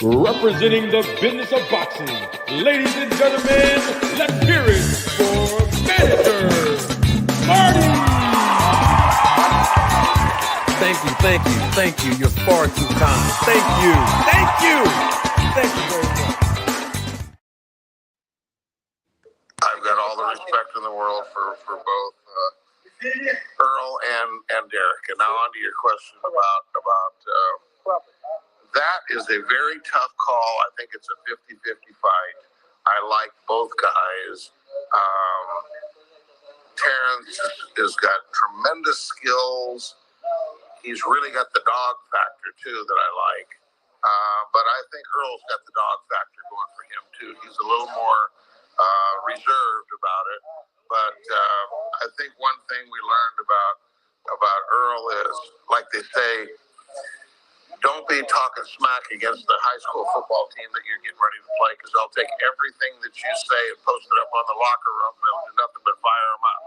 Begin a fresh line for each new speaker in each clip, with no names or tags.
representing the business of boxing. Ladies and gentlemen, let's hear it for Manager Marty.
Thank you. You're far too kind. Thank you very much.
I've got all the respect in the world for both Earl and Derek. And now on to your question about that is a very tough call. I think it's a 50-50 fight. I like both guys. Terence has got tremendous skills. He's really got the dog factor, too, that I like. But I think Earl's got the dog factor going for him, too. He's a little more reserved about it. But I think one thing we learned about Earl is, like they say, don't be talking smack against the high school football team that you're getting ready to play, because they'll take everything that you say and post it up on the locker room, and they'll do nothing but fire them up.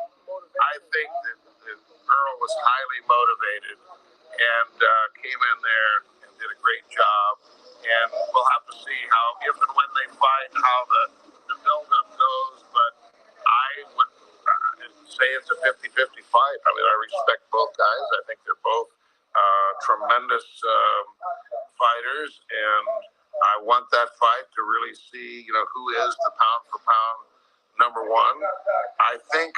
I think that Earl was highly motivated and came in there and did a great job. And we'll have to see how, if and when they fight, how the build-up goes. But I would say it's a 50-50 fight. I mean, I respect both guys. I think they're both tremendous fighters, and I want that fight to really see, who is the pound-for-pound number one. I think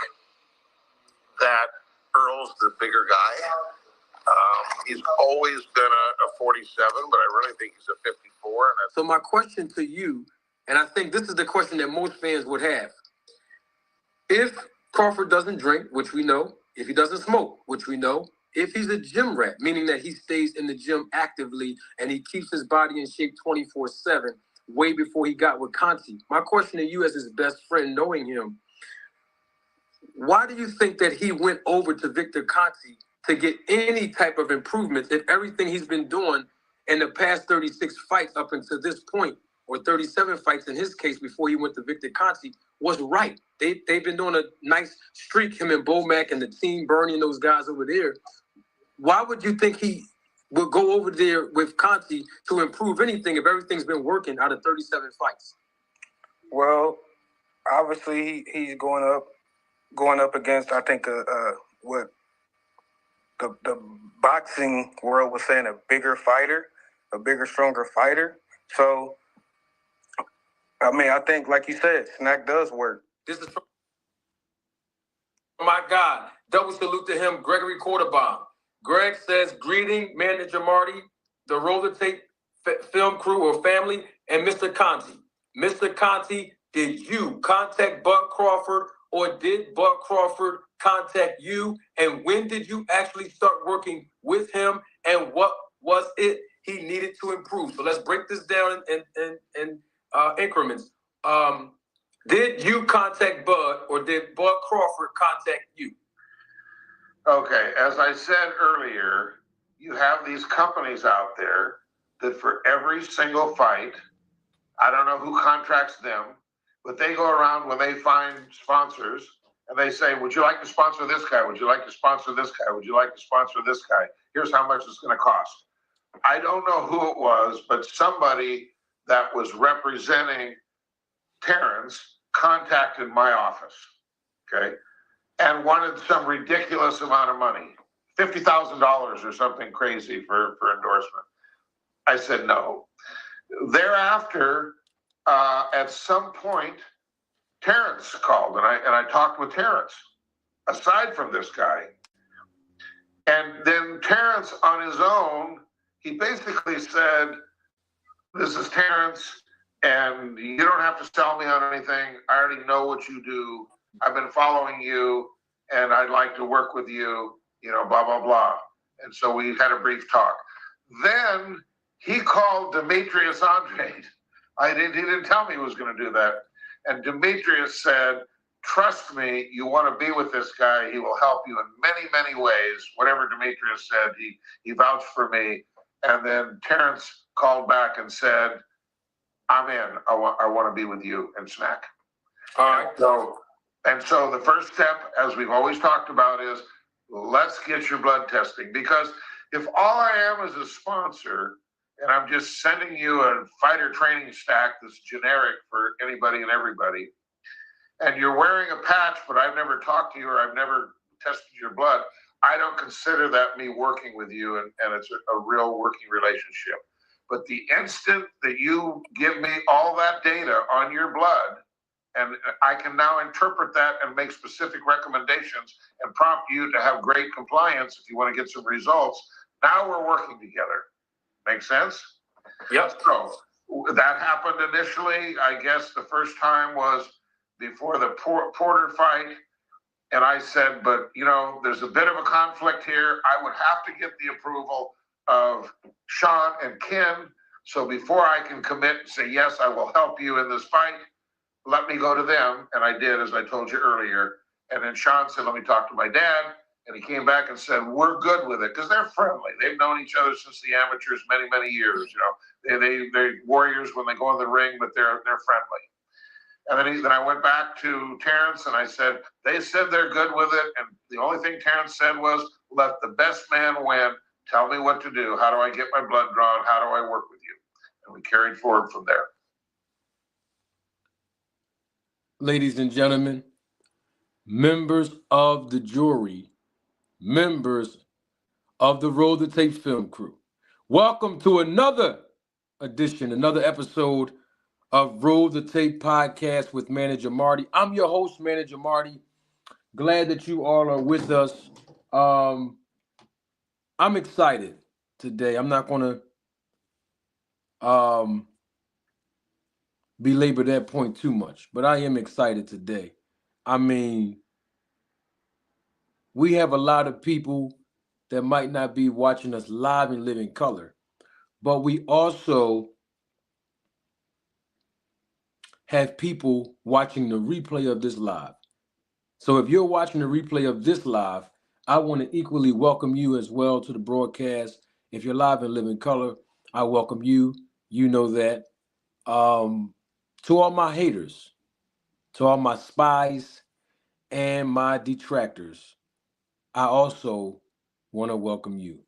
that Earl's the bigger guy. He's always been a 47, but I really think he's a 54.
So my question to you, and I think this is the question that most fans would have. If Crawford doesn't drink, which we know, if he doesn't smoke, which we know, if he's a gym rat, meaning that he stays in the gym actively and he keeps his body in shape 24/7, way before he got with Conte, my question to you as his best friend, knowing him, why do you think that he went over to Victor Conte to get any type of improvements if everything he's been doing in the past 36 fights up until this point, or 37 fights in his case before he went to Victor Conte, was right? They've been doing a nice streak, him and Bomac and the team, Bernie and those guys over there. Why would you think he would go over there with Conte to improve anything if everything's been working out of 37 fights?
Well, obviously he's going up against, I think, what the boxing world was saying, a bigger fighter, a bigger, stronger fighter. So, I mean, I think, like you said, SNAC does work.
This is from my God. Double salute to him, Gregory Quarterbomb. Greg says, greeting, Manager Marty, the roller tape film crew or family, and Mr. Conte. Mr. Conte, did you contact Bud Crawford, or did Bud Crawford contact you? And when did you actually start working with him? And what was it he needed to improve? So let's break this down in increments. Did you contact Bud, or did Bud Crawford contact you?
Okay, as I said earlier, you have these companies out there that for every single fight, I don't know who contracts them, but they go around when they find sponsors and they say, would you like to sponsor this guy? Would you like to sponsor this guy? Would you like to sponsor this guy? Here's how much it's going to cost. I don't know who it was, but somebody that was representing Terence contacted my office, okay, and wanted some ridiculous amount of money, $50,000 or something crazy for endorsement. I said no. Thereafter, at some point, Terence called, and I talked with Terence, aside from this guy. And then Terence, on his own, he basically said, this is Terence, and you don't have to sell me on anything. I already know what you do. I've been following you, and I'd like to work with you, blah, blah, blah. And so we had a brief talk. Then he called Demetrius Andrade. He didn't tell me he was going to do that. And Demetrius said, trust me, you want to be with this guy. He will help you in many, many ways. Whatever Demetrius said, he vouched for me. And then Terence called back and said, I'm in. I want to be with you and SNAC.
All right.
And so the first step, as we've always talked about, is let's get your blood testing. Because if all I am is a sponsor and I'm just sending you a fighter training stack that's generic for anybody and everybody, and you're wearing a patch, but I've never talked to you or I've never tested your blood, I don't consider that me working with you, and it's a real working relationship. But the instant that you give me all that data on your blood, and I can now interpret that and make specific recommendations and prompt you to have great compliance if you want to get some results, now we're working together. Make sense?
Yep.
So that happened initially. I guess the first time was before the Porter fight. And I said, but, you know, there's a bit of a conflict here. I would have to get the approval of Sean and Ken. So before I can commit and say, yes, I will help you in this fight, let me go to them. And I did, as I told you earlier. And then Sean said, let me talk to my dad. And he came back and said, we're good with it, because they're friendly. They've known each other since the amateurs many, many years. You know, they're warriors when they go in the ring, but they're friendly. And then I went back to Terence and I said, they said they're good with it. And the only thing Terence said was, let the best man win. Tell me what to do. How do I get my blood drawn? How do I work with you? And we carried forward from there.
Ladies and gentlemen, members of the jury, members of the Roll the Tape film crew, welcome to another edition, another episode of Roll the Tape podcast with Manager Marty. I'm your host, Manager Marty. Glad that you all are with us. I'm excited today. I'm not going to belabor that point too much, but I am excited today. I mean, we have a lot of people that might not be watching us live in living color, but we also have people watching the replay of this live. So if you're watching the replay of this live, I want to equally welcome you as well to the broadcast. If you're live in living color, I welcome you. You know that. To all my haters, to all my spies and my detractors, I also want to welcome you.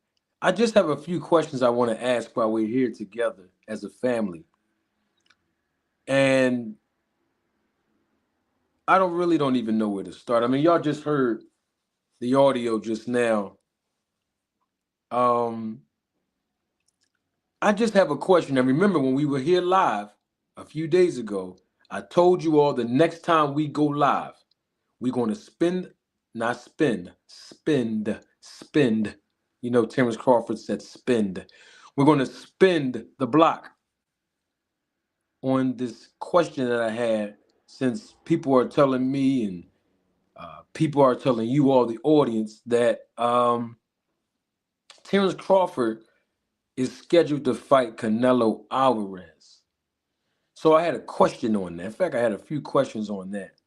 I just have a few questions I want to ask while we're here together as a family. And I don't even know where to start. I mean, y'all just heard the audio just now. I just have a question. And remember, when we were here live a few days ago, I told you all the next time we go live, we're going to spend. You know, Terence Crawford said spend. We're going to spend the block on this question that I had, since people are telling me and people are telling you all, the audience, that Terence Crawford is scheduled to fight Canelo Alvarez. So I had a question on that. In fact, I had a few questions on that.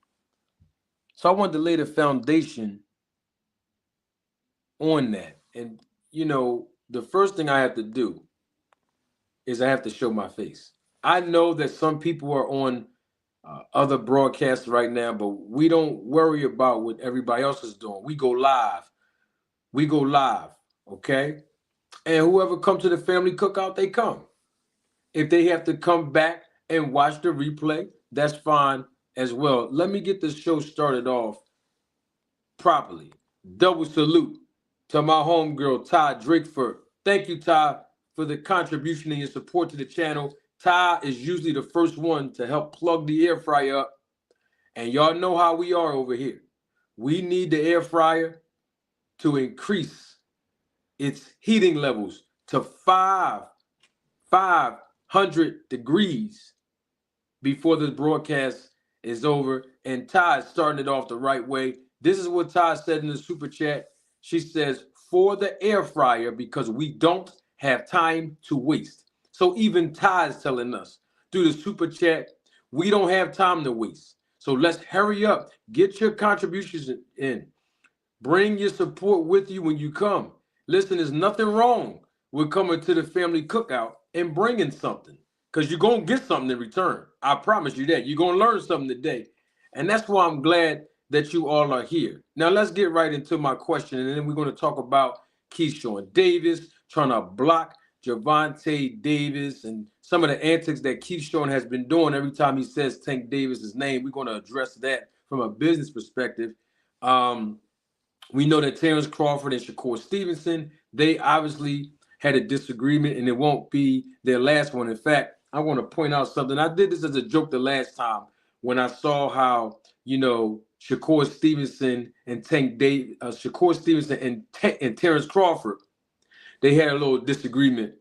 So I wanted to lay the foundation on that. And, you know, the first thing I have to do is I have to show my face. I know that some people are on other broadcasts right now, but we don't worry about what everybody else is doing. We go live. Okay? And whoever come to the family cookout, they come. If they have to come back and watch the replay, that's fine as well. Let me get this show started off properly. Double salute to my homegirl, Ty Drakeford. Thank you, Ty, for the contribution and your support to the channel. Ty is usually the first one to help plug the air fryer up. And y'all know how we are over here. We need the air fryer to increase its heating levels to 500 degrees before the broadcast is over. And Ty is starting it off the right way. This is what Ty said in the super chat. She says, for the air fryer, because we don't have time to waste. So even Ty is telling us through the super chat, we don't have time to waste. So let's hurry up. Get your contributions in. Bring your support with you when you come. Listen, there's nothing wrong with coming to the family cookout and bringing something, because you're going to get something in return. I promise you that. You're going to learn something today. And that's why I'm glad that you all are here. Now, let's get right into my question, and then we're going to talk about Keyshawn Davis trying to block Gervonta Davis and some of the antics that Keyshawn has been doing every time he says Tank Davis's name. We're going to address that from a business perspective. We know that Terence Crawford and Shakur Stevenson, they obviously had a disagreement, and it won't be their last one. In fact, I want to point out something. I did this as a joke the last time when I saw how, Shakur Stevenson and Shakur Stevenson and Terence Crawford, they had a little disagreement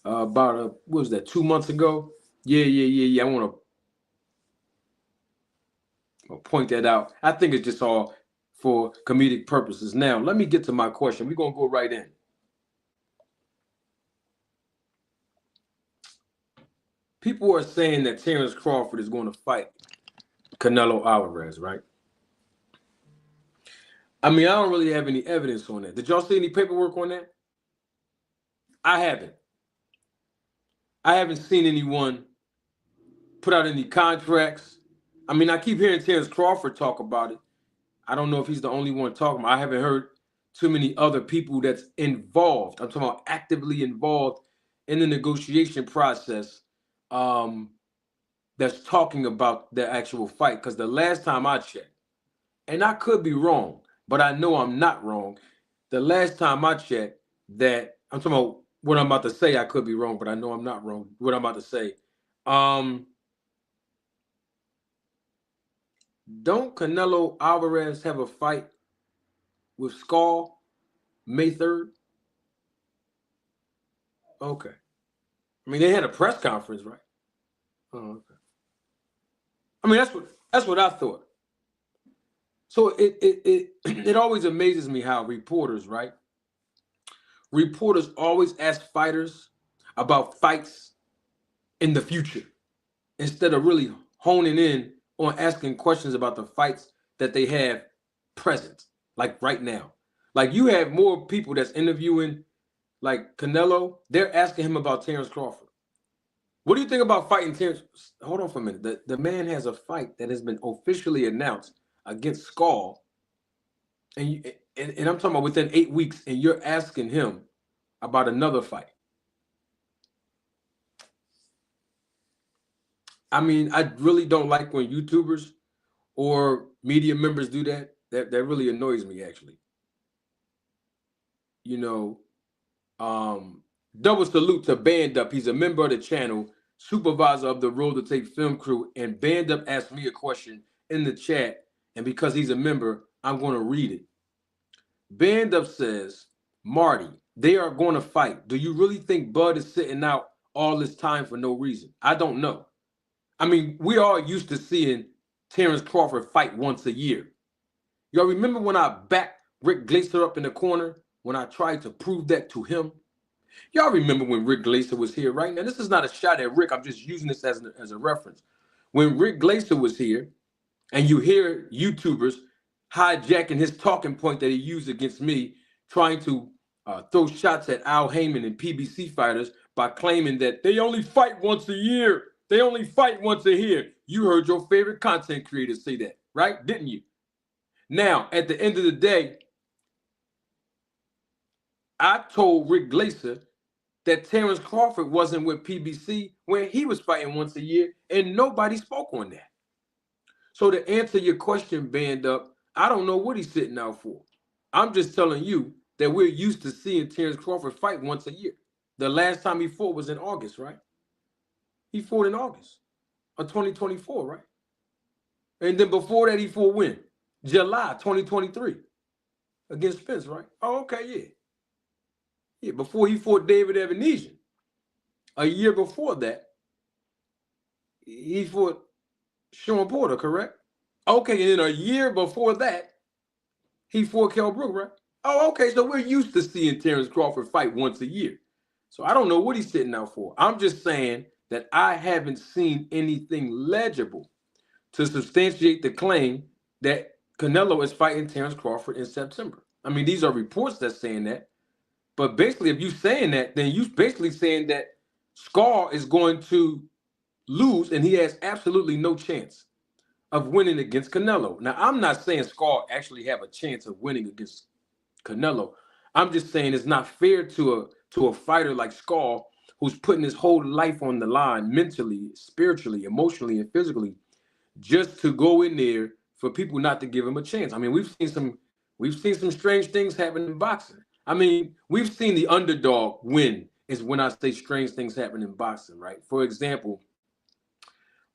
about, what was that, 2 months ago? Yeah. I want to point that out. I think it's just all for comedic purposes. Now, let me get to my question. We're going to go right in. People are saying that Terence Crawford is going to fight Canelo Alvarez, right? I mean, I don't really have any evidence on that. Did y'all see any paperwork on that? I haven't. I haven't seen anyone put out any contracts. I mean, I keep hearing Terence Crawford talk about it. I don't know if he's the only one talking about it. I haven't heard too many other people that's involved. I'm talking about actively involved in the negotiation process that's talking about the actual fight. Because the last time I checked, and I could be wrong, but I know I'm not wrong. The last time I checked, that I'm talking about what I'm about to say, I could be wrong, but I know I'm not wrong. What I'm about to say. Don't Canelo Alvarez have a fight with Skull May 3rd? Okay. I mean, they had a press conference, right? Oh, okay. I mean, that's what I thought. So it always amazes me how reporters, right? Reporters always ask fighters about fights in the future instead of really honing in on asking questions about the fights that they have present, like right now. Like, you have more people that's interviewing, like Canelo, they're asking him about Terence Crawford. What do you think about fighting Terence? Hold on for a minute. The man has a fight that has been officially announced against Skull, and I'm talking about within 8 weeks, and you're asking him about another fight. I mean, I really don't like when YouTubers or media members do that. That really annoys me, actually. Double salute to Band Up. He's a member of the channel, supervisor of the Roll to Tape film crew, and Band Up asked me a question in the chat, and because he's a member, I'm going to read it. Band Up says, Marty, they are going to fight. Do you really think Bud is sitting out all this time for no reason? I don't know. I mean, we are used to seeing Terence Crawford fight once a year. Y'all remember when I backed Rick Glaser up in the corner when I tried to prove that to him? Y'all remember when Rick Glaser was here, right? Now, this is not a shot at Rick. I'm just using this as a reference. When Rick Glaser was here, and you hear YouTubers hijacking his talking point that he used against me, trying to throw shots at Al Heyman and PBC fighters by claiming that they only fight once a year. They only fight once a year. You heard your favorite content creators say that, right? Didn't you? Now, at the end of the day, I told Rick Glaser that Terence Crawford wasn't with PBC when he was fighting once a year, and nobody spoke on that. So to answer your question, Band Up, I don't know what he's sitting out for. I'm just telling you that we're used to seeing Terence Crawford fight once a year. The last time he fought was in August, right? He fought in August of 2024, right? And then before that, he fought when? July 2023 against Spence, right? Oh, okay, yeah. Yeah, before he fought David Evanesian. A year before that, he fought Sean Porter, correct? Okay, and then a year before that, he fought Kell Brook, right? Oh, okay, so we're used to seeing Terence Crawford fight once a year. So I don't know what he's sitting out for. I'm just saying that I haven't seen anything legible to substantiate the claim that Canelo is fighting Terence Crawford in September. I mean, these are reports that's saying that. But basically, if you're saying that, then you're basically saying that Scar is going to lose, and he has absolutely no chance of winning against Canelo. Now, I'm not saying Scar actually have a chance of winning against Canelo. I'm just saying it's not fair to to a fighter like Skull, who's putting his whole life on the line mentally, spiritually, emotionally, and physically, just to go in there for people not to give him a chance. I mean, we've seen some strange things happen in boxing. I mean, we've seen the underdog win, is when I say strange things happen in boxing, right? For example,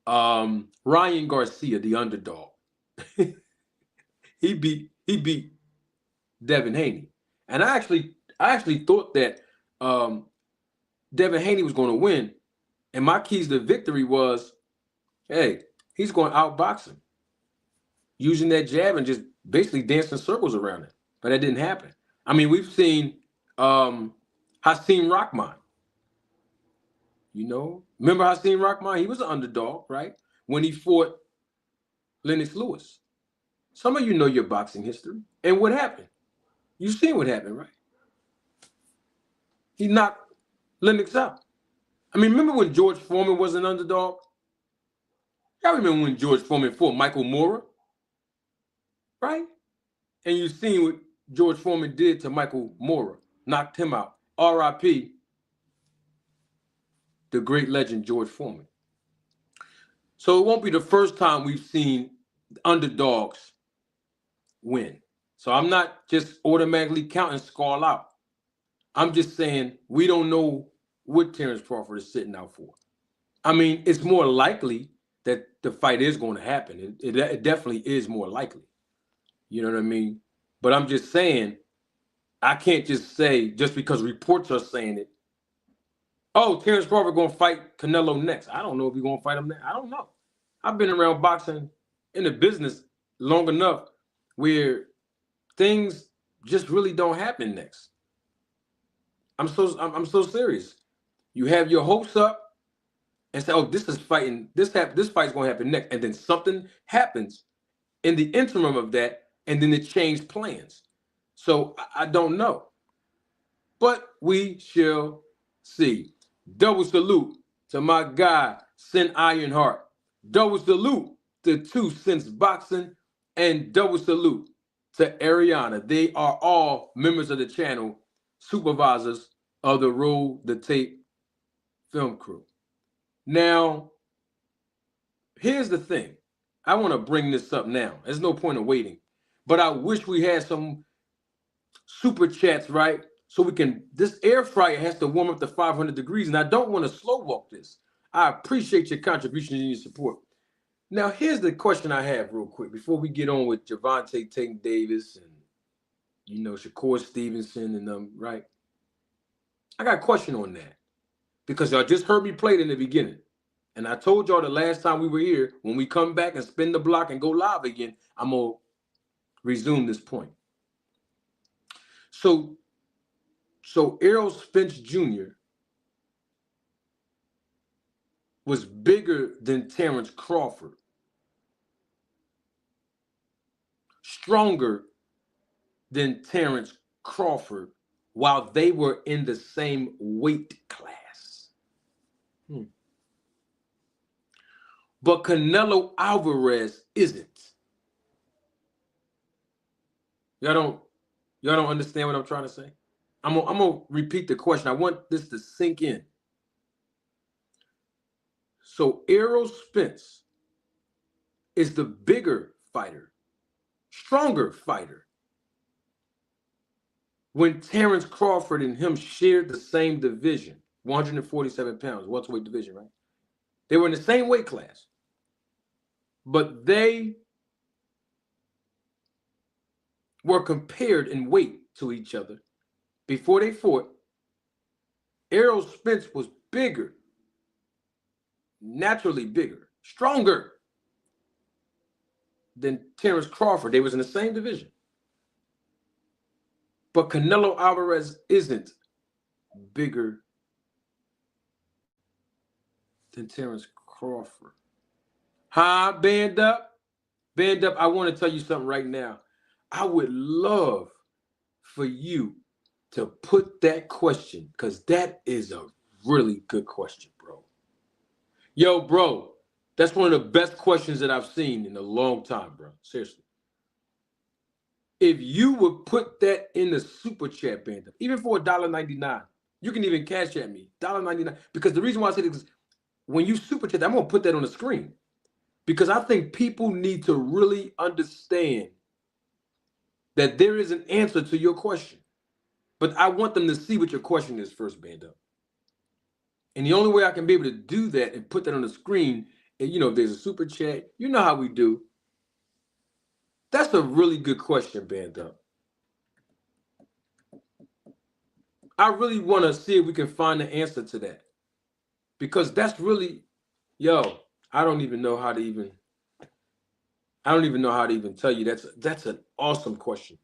Ryan Garcia, the underdog, he beat Devin Haney, and I actually thought that Devin Haney was going to win, and my keys to victory was, hey, he's going to outbox him, using that jab and just basically dancing circles around it. But that didn't happen. I mean, we've seen Hasim Rahman. You know, remember Hasim Rahman? He was an underdog, right? When he fought Lennox Lewis. Some of you know your boxing history. And what happened? You've seen what happened, right? He knocked Lennox out. I mean, remember when George Foreman was an underdog? Y'all remember when George Foreman fought Michael Moorer? Right? And you've seen what George Foreman did to Michael Moorer. Knocked him out. R.I.P. the great legend George Foreman. So it won't be the first time we've seen underdogs win. So I'm not just automatically counting Skull out. I'm just saying we don't know what Terence Crawford is sitting out for. I mean, it's more likely that the fight is going to happen. It definitely is more likely. You know what I mean? But I'm just saying, I can't just say, just because reports are saying it, oh, Terence Crawford going to fight Canelo next. I don't know if he's going to fight him next. I don't know. I've been around boxing in the business long enough where things just really don't happen next. I'm so serious. You have your hopes up and say, oh, this fight's going to happen next. And then something happens in the interim of that, and then it changed plans. So I don't know. But we shall see. Double salute to my guy, Sin Ironheart. Double salute to 2 Cents Boxing, and double salute to Ariana. They are all members of the channel, supervisors of the Roll the Tape film crew. Now, here's the thing. I want to bring this up now. There's no point of waiting. But I wish we had some super chats, right? So we can, this air fryer has to warm up to 500 degrees, and I don't want to slow walk this. I appreciate your contribution and your support. Now, here's the question I have real quick before we get on with Gervonta Tank Davis and, you know, Shakur Stevenson and them, right? I got a question on that because y'all just heard me play it in the beginning. And I told y'all the last time we were here, when we come back and spin the block and go live again, I'm going to resume this point. So Errol Spence Jr. was bigger than Terence Crawford, stronger than Terence Crawford, while they were in the same weight class. But Canelo Alvarez isn't. Y'all don't understand what I'm trying to say? I'm gonna repeat the question. I want this to sink in. So Errol Spence is the bigger fighter, stronger fighter, when Terence Crawford and him shared the same division, 147 pounds, welterweight division, right? They were in the same weight class, but they were compared in weight to each other before they fought. Errol Spence was bigger, naturally bigger, stronger than Terence Crawford. They was in the same division. But Canelo Alvarez isn't bigger than Terence Crawford. Huh? Band up? Band up, I want to tell you something right now. I would love for you to put that question, because that is a really good question, bro. Yo, bro, that's one of the best questions that I've seen in a long time, bro. Seriously. If you would put that in the super chat, band up, even for $1.99, You can even cash at me, $1.99. Because the reason why I say this is when you super chat, I'm going to put that on the screen. Because I think people need to really understand that there is an answer to your question. But I want them to see what your question is first, Band Up. And the only way I can be able to do that and put that on the screen, and if there's a super chat, you know how we do. That's a really good question, Band Up. I really want to see if we can find the answer to that. Because that's really, I don't even know how to even tell you. That's an awesome question.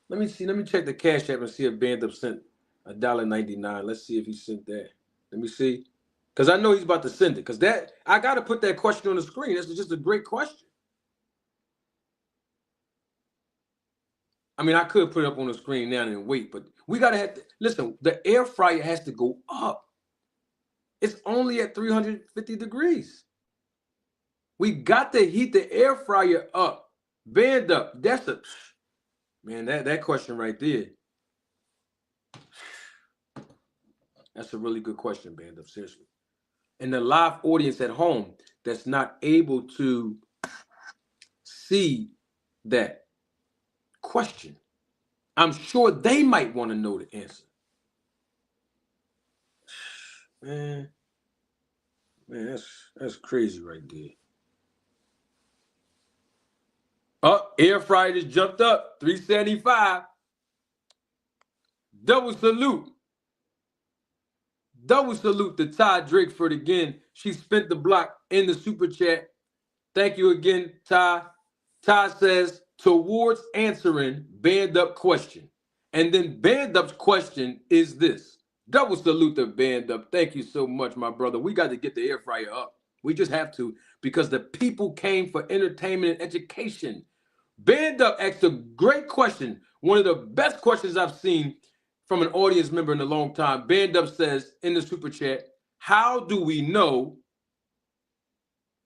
Let me see. Let me check the Cash App and see if Band Up sent $1.99. Let's see if he sent that. Let me see. Because I know he's about to send it. Because I got to put that question on the screen. That's just a great question. I mean, I could put it up on the screen now and wait, but we got to have to, listen, the air fryer has to go up. It's only at 350 degrees. We got to heat the air fryer up. Band Up. That's that question right there. That's a really good question, Band Up, seriously. And the live audience at home that's not able to see that question, I'm sure they might want to know the answer. Man, that's crazy right there. Oh, air fryer just jumped up, $3.75. Double salute. Double salute to Ty Drakeford again. She spent the block in the super chat. Thank you again, Ty. Ty says, towards answering Band Up question. And then Band Up's question is this. Double salute to Band Up. Thank you so much, my brother. We got to get the air fryer up. We just have to, because the people came for entertainment and education. Band Up asked a great question. One of the best questions I've seen from an audience member in a long time. Band Up says in the super chat, how do we know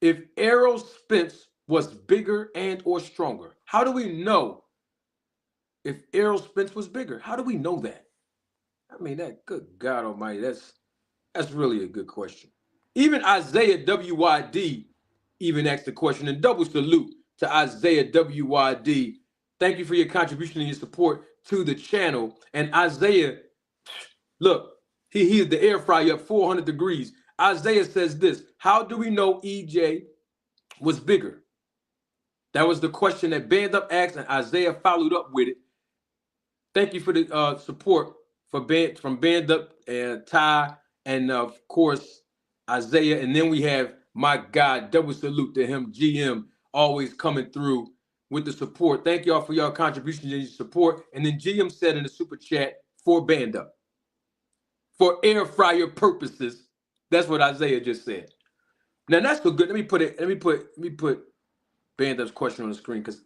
if Errol Spence was bigger and or stronger? How do we know if Errol Spence was bigger? How do we know that? I mean, good God almighty, that's really a good question. Even Isaiah WYD even asked the question, and double salute to Isaiah WYD. Thank you for your contribution and your support to the channel. And Isaiah, look, he heated the air fryer up 400 degrees. Isaiah says this, how do we know EJ was bigger? That was the question that Band Up asked, and Isaiah followed up with it. Thank you for the support from Band Up and Ty, and of course, Isaiah. And then we have my God, double salute to him, GM, always coming through with the support. Thank y'all for your contributions and your support. And then GM said in the super chat for Band Up, for air fryer purposes. That's what Isaiah just said. Now that's so good. Let me put Band Up's question on the screen, because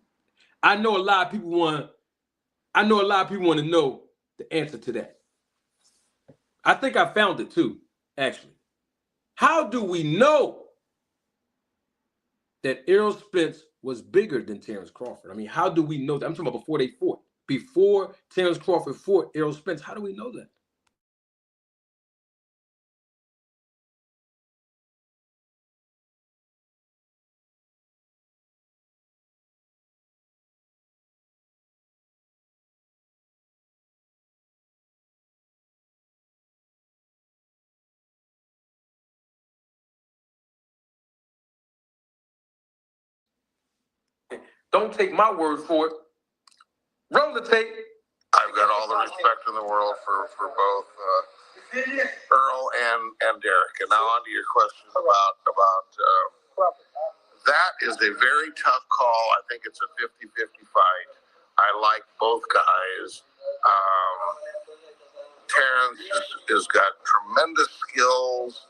I know a lot of people want to know the answer to that. I think I found it too, actually. How do we know that Errol Spence was bigger than Terence Crawford? I mean, how do we know that? I'm talking about before they fought. Before Terence Crawford fought Errol Spence, how do we know that? Don't take my word for it. Roll the tape.
I've got all the respect in the world for both Earl and Derek. And now on to your question about that is a very tough call. I think it's a 50-50 fight. I like both guys. Terence has got tremendous skills.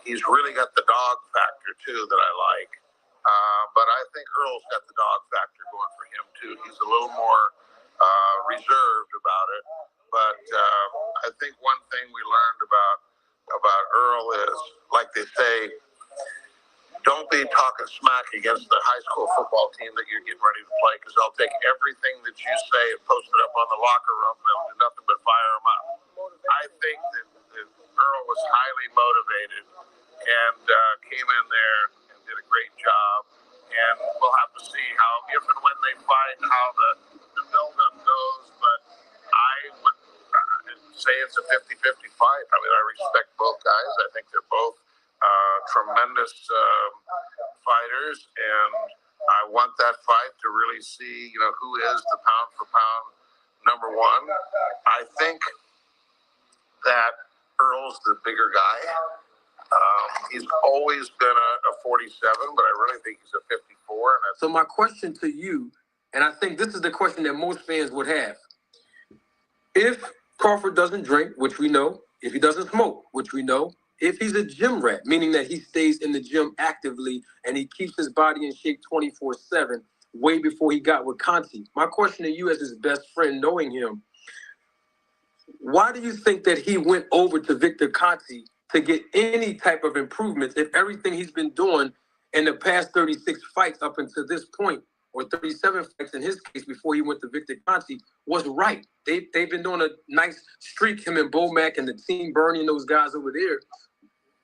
He's really got the dog factor too that I like. But I think Earl's got the dog factor going for him too. He's a little more reserved about it. But I think one thing we learned about Earl is, like they say, don't be talking smack against the high school football team that you're getting ready to play, because they'll take everything that you say and post it up on the locker room, and they'll do nothing but fire them up. I think that Earl was highly motivated and came in there and did a great job. And we'll have to see how, if and when they fight, how the build-up goes. But I would say it's a 50-50 fight. I mean, I respect both guys. I think they're both tremendous fighters, and I want that fight to really see, who is the pound-for-pound number one. I think that Earl's the bigger guy. He's always been a 47, but I really think he's a 54.
So my question to you, and I think this is the question that most fans would have. If Crawford doesn't drink, which we know, if he doesn't smoke, which we know, if he's a gym rat, meaning that he stays in the gym actively and he keeps his body in shape 24/7, way before he got with Conte. My question to you as his best friend, knowing him, why do you think that he went over to Victor Conte to get any type of improvements if everything he's been doing in the past 36 fights up until this point, or 37 fights in his case before he went to Victor Conte, was right? They've been doing a nice streak, him and Bomac and the team, Bernie and those guys over there.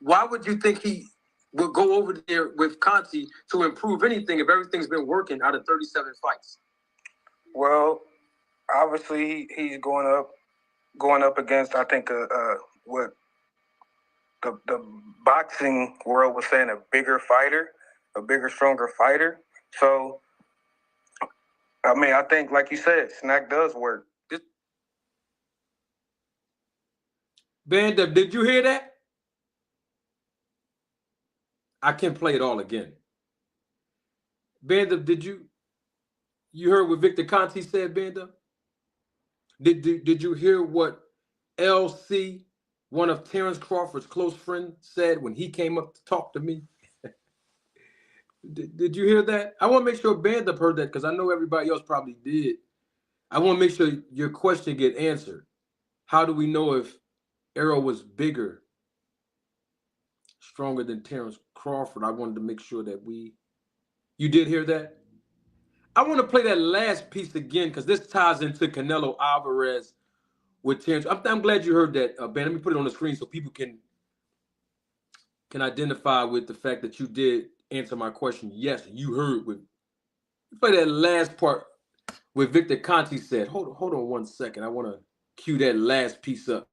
Why would you think he would go over there with Conte to improve anything if everything's been working out of 37 fights?
Well, obviously he's going up against, I think, what the boxing world was saying, a bigger fighter, a bigger, stronger fighter. So, I mean, I think, like you said, SNAC does work.
Banda, did you hear that? I can play it all again. Banda, did you heard what Victor Conte said, Banda? Did you hear what LC, one of Terence Crawford's close friends, said when he came up to talk to me? Did you hear that? I want to make sure Banda heard that because I know everybody else probably did. I want to make sure your question get answered. How do we know if Errol was bigger, stronger than Terence Crawford? I wanted to make sure that you did hear that? I want to play that last piece again because this ties into Canelo Alvarez with Terence. I'm glad you heard that, Ben. Let me put it on the screen so people can identify with the fact that you did answer my question. Yes, you heard with. Play that last part where Victor Conte said. Hold on 1 second. I want to cue that last piece up.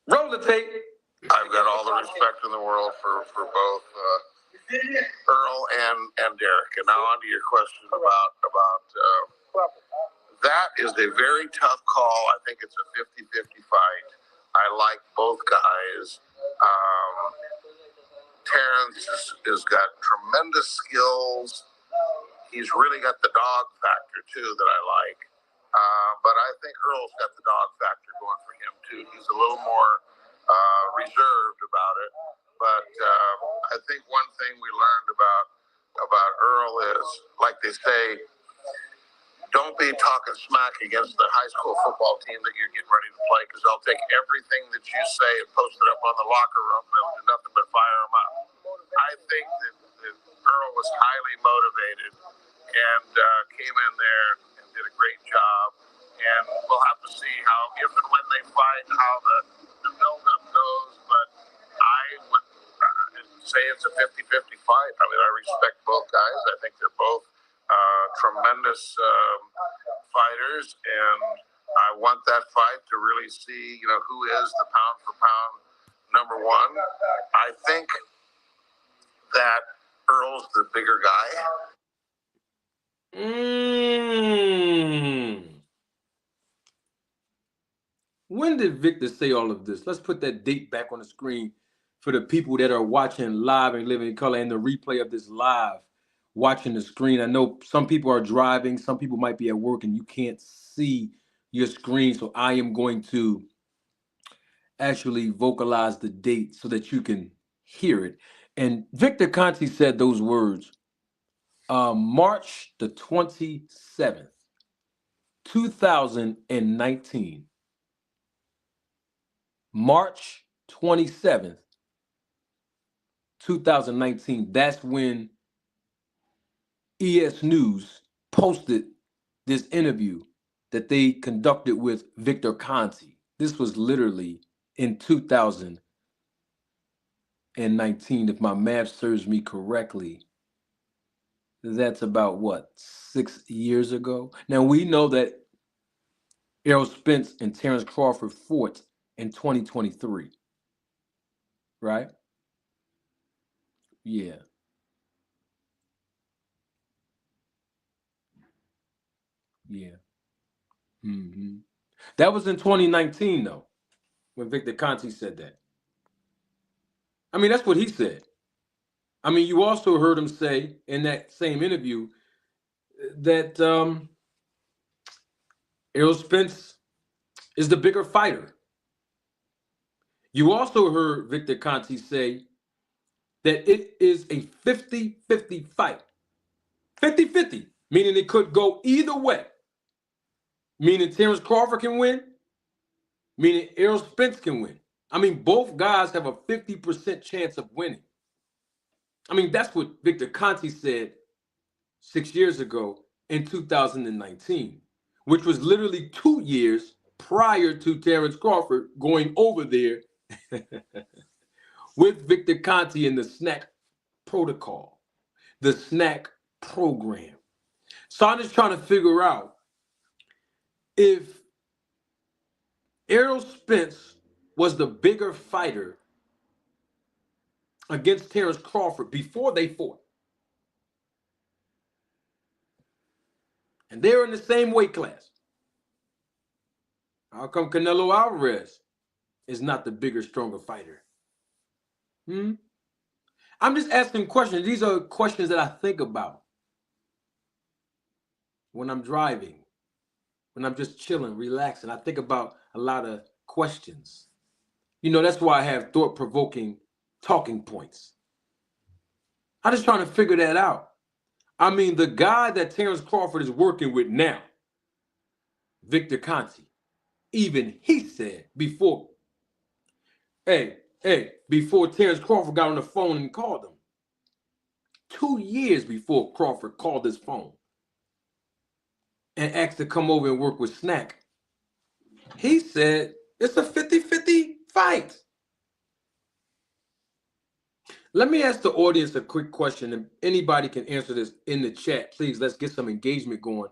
Roll the tape.
I've got all the respect in the world for both Earl and Derek. And now on to your question about that is a very tough call. I think it's a 50-50 fight. I like both guys. Terence has got tremendous skills. He's really got the dog factor too that I like. But I think Earl's got the dog factor going for him too. He's a little more reserved about it. But I think one thing we learned about Earl is, like they say, don't be talking smack against the high school football team that you're getting ready to play, because they'll take everything that you say and post it up on the locker room. They'll do nothing but fire them up. I think that Earl was highly motivated and came in there and did a great job. And we'll have to see how, if and when they fight, how the build-up goes. But I would say it's a 50-50 fight. I mean, I respect both guys. I think they're both tremendous fighters, and I want that fight to really see, who is the pound-for-pound number one. I think that Earl's the bigger guy.
When did Victor say all of this? Let's put that date back on the screen for the people that are watching live and living in color, and the replay of this live, watching the screen. I know some people are driving, some people might be at work, and you can't see your screen. So I am going to actually vocalize the date so that you can hear it. And Victor Conte said those words, March the 27th, 2019, March 27th, 2019, that's when ES News posted this interview that they conducted with Victor Conte. This was literally in 2019, if my math serves me correctly. That's about what, 6 years ago? Now we know that Errol Spence and Terence Crawford fought in 2023, right? Yeah. Yeah. That was in 2019, though, when Victor Conte said that. I mean, that's what he said. I mean, you also heard him say in that same interview that Errol Spence is the bigger fighter. You also heard Victor Conte say that it is a 50-50 fight. 50-50, meaning it could go either way. Meaning Terence Crawford can win, meaning Errol Spence can win. I mean, both guys have a 50% chance of winning. I mean, that's what Victor Conte said 6 years ago in 2019, which was literally 2 years prior to Terence Crawford going over there with Victor Conte in the SNAC protocol, the SNAC program. So I'm just trying to figure out if Errol Spence was the bigger fighter against Terence Crawford before they fought. And they're in the same weight class. How come Canelo Alvarez is not the bigger, stronger fighter? I'm just asking questions. These are questions that I think about when I'm driving, when I'm just chilling, relaxing. I think about a lot of questions. You know, that's why I have thought-provoking talking points. I'm just trying to figure that out. I mean, the guy that Terence Crawford is working with now, Victor Conte, even he said before, before Terence Crawford got on the phone and called him, 2 years before Crawford called his phone and asked to come over and work with SNAC, he said it's a 50-50 fight. Let me ask the audience a quick question, and anybody can answer this in the chat. Please, let's get some engagement going.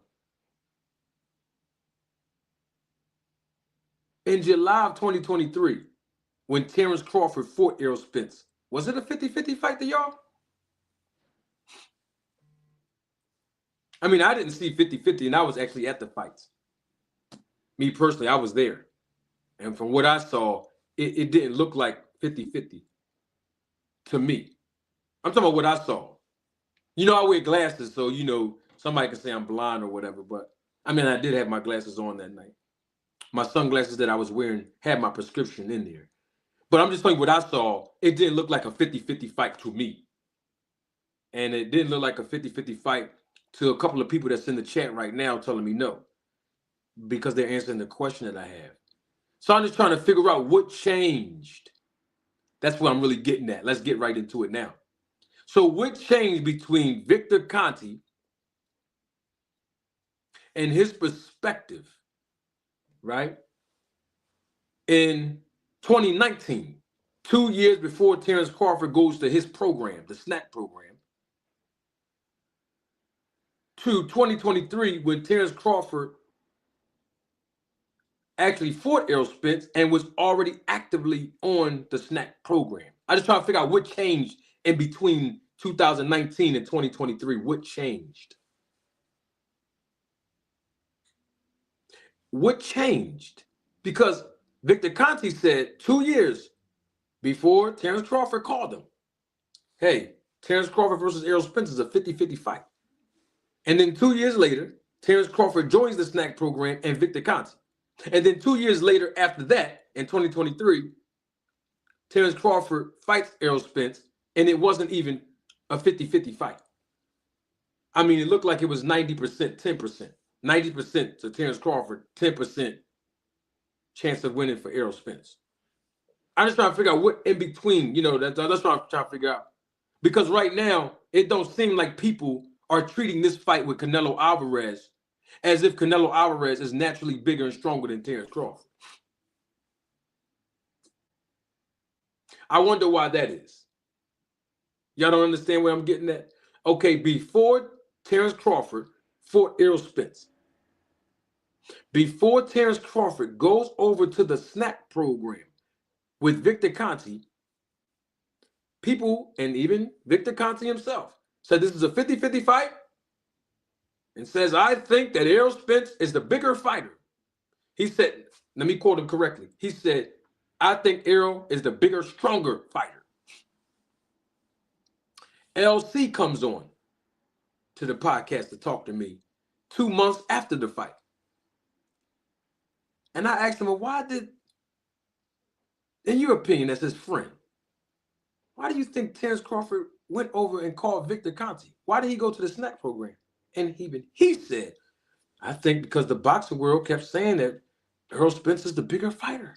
In July of 2023, when Terence Crawford fought Errol Spence, was it a 50-50 fight to y'all? I mean, I didn't see 50-50, and I was actually at the fights. Me personally, I was there. And from what I saw, it didn't look like 50-50 to me. I'm talking about what I saw. You know, I wear glasses, so, you know, somebody can say I'm blind or whatever, but I mean, I did have my glasses on that night. My sunglasses that I was wearing had my prescription in there. But I'm just telling you what I saw. It didn't look like a 50-50 fight to me. And it didn't look like a 50-50 fight to a couple of people that's in the chat right now telling me no, because they're answering the question that I have. So I'm just trying to figure out what changed. That's what I'm really getting at. Let's get right into it now. So what changed between Victor Conte and his perspective, right, in 2019, 2 years before Terence Crawford goes to his program, the SNAC program, to 2023 when Terence Crawford actually fought Errol Spence and was already actively on the SNAC program. I just try to figure out what changed in between 2019 and 2023. What changed? What changed? Because Victor Conte said 2 years before Terence Crawford called him, hey, Terence Crawford versus Errol Spence is a 50-50 fight. And then 2 years later, Terence Crawford joins the SNAC program and Victor Conte. And then 2 years later after that, in 2023, Terence Crawford fights Errol Spence, and it wasn't even a 50-50 fight. I mean, it looked like it was 90%, 10%. 90% to Terence Crawford, 10% chance of winning for Errol Spence. I'm just trying to figure out what in between, that's what I'm trying to figure out. Because right now, it don't seem like people are treating this fight with Canelo Alvarez as if Canelo Alvarez is naturally bigger and stronger than Terence Crawford. I wonder why that is. Y'all don't understand where I'm getting at? Okay, before Terence Crawford fought Errol Spence, before Terence Crawford goes over to the SNAC program with Victor Conte, people, and even Victor Conte himself, said this is a 50-50 fight and says, I think that Errol Spence is the bigger fighter. He said, let me quote him correctly. He said, I think Errol is the bigger, stronger fighter. LC comes on to the podcast to talk to me 2 months after the fight. And I asked him, well, why did, in your opinion, as his friend, why do you think Terence Crawford went over and called Victor Conte? Why did he go to the SNAC program? And he said, I think because the boxing world kept saying that Errol Spence is the bigger fighter.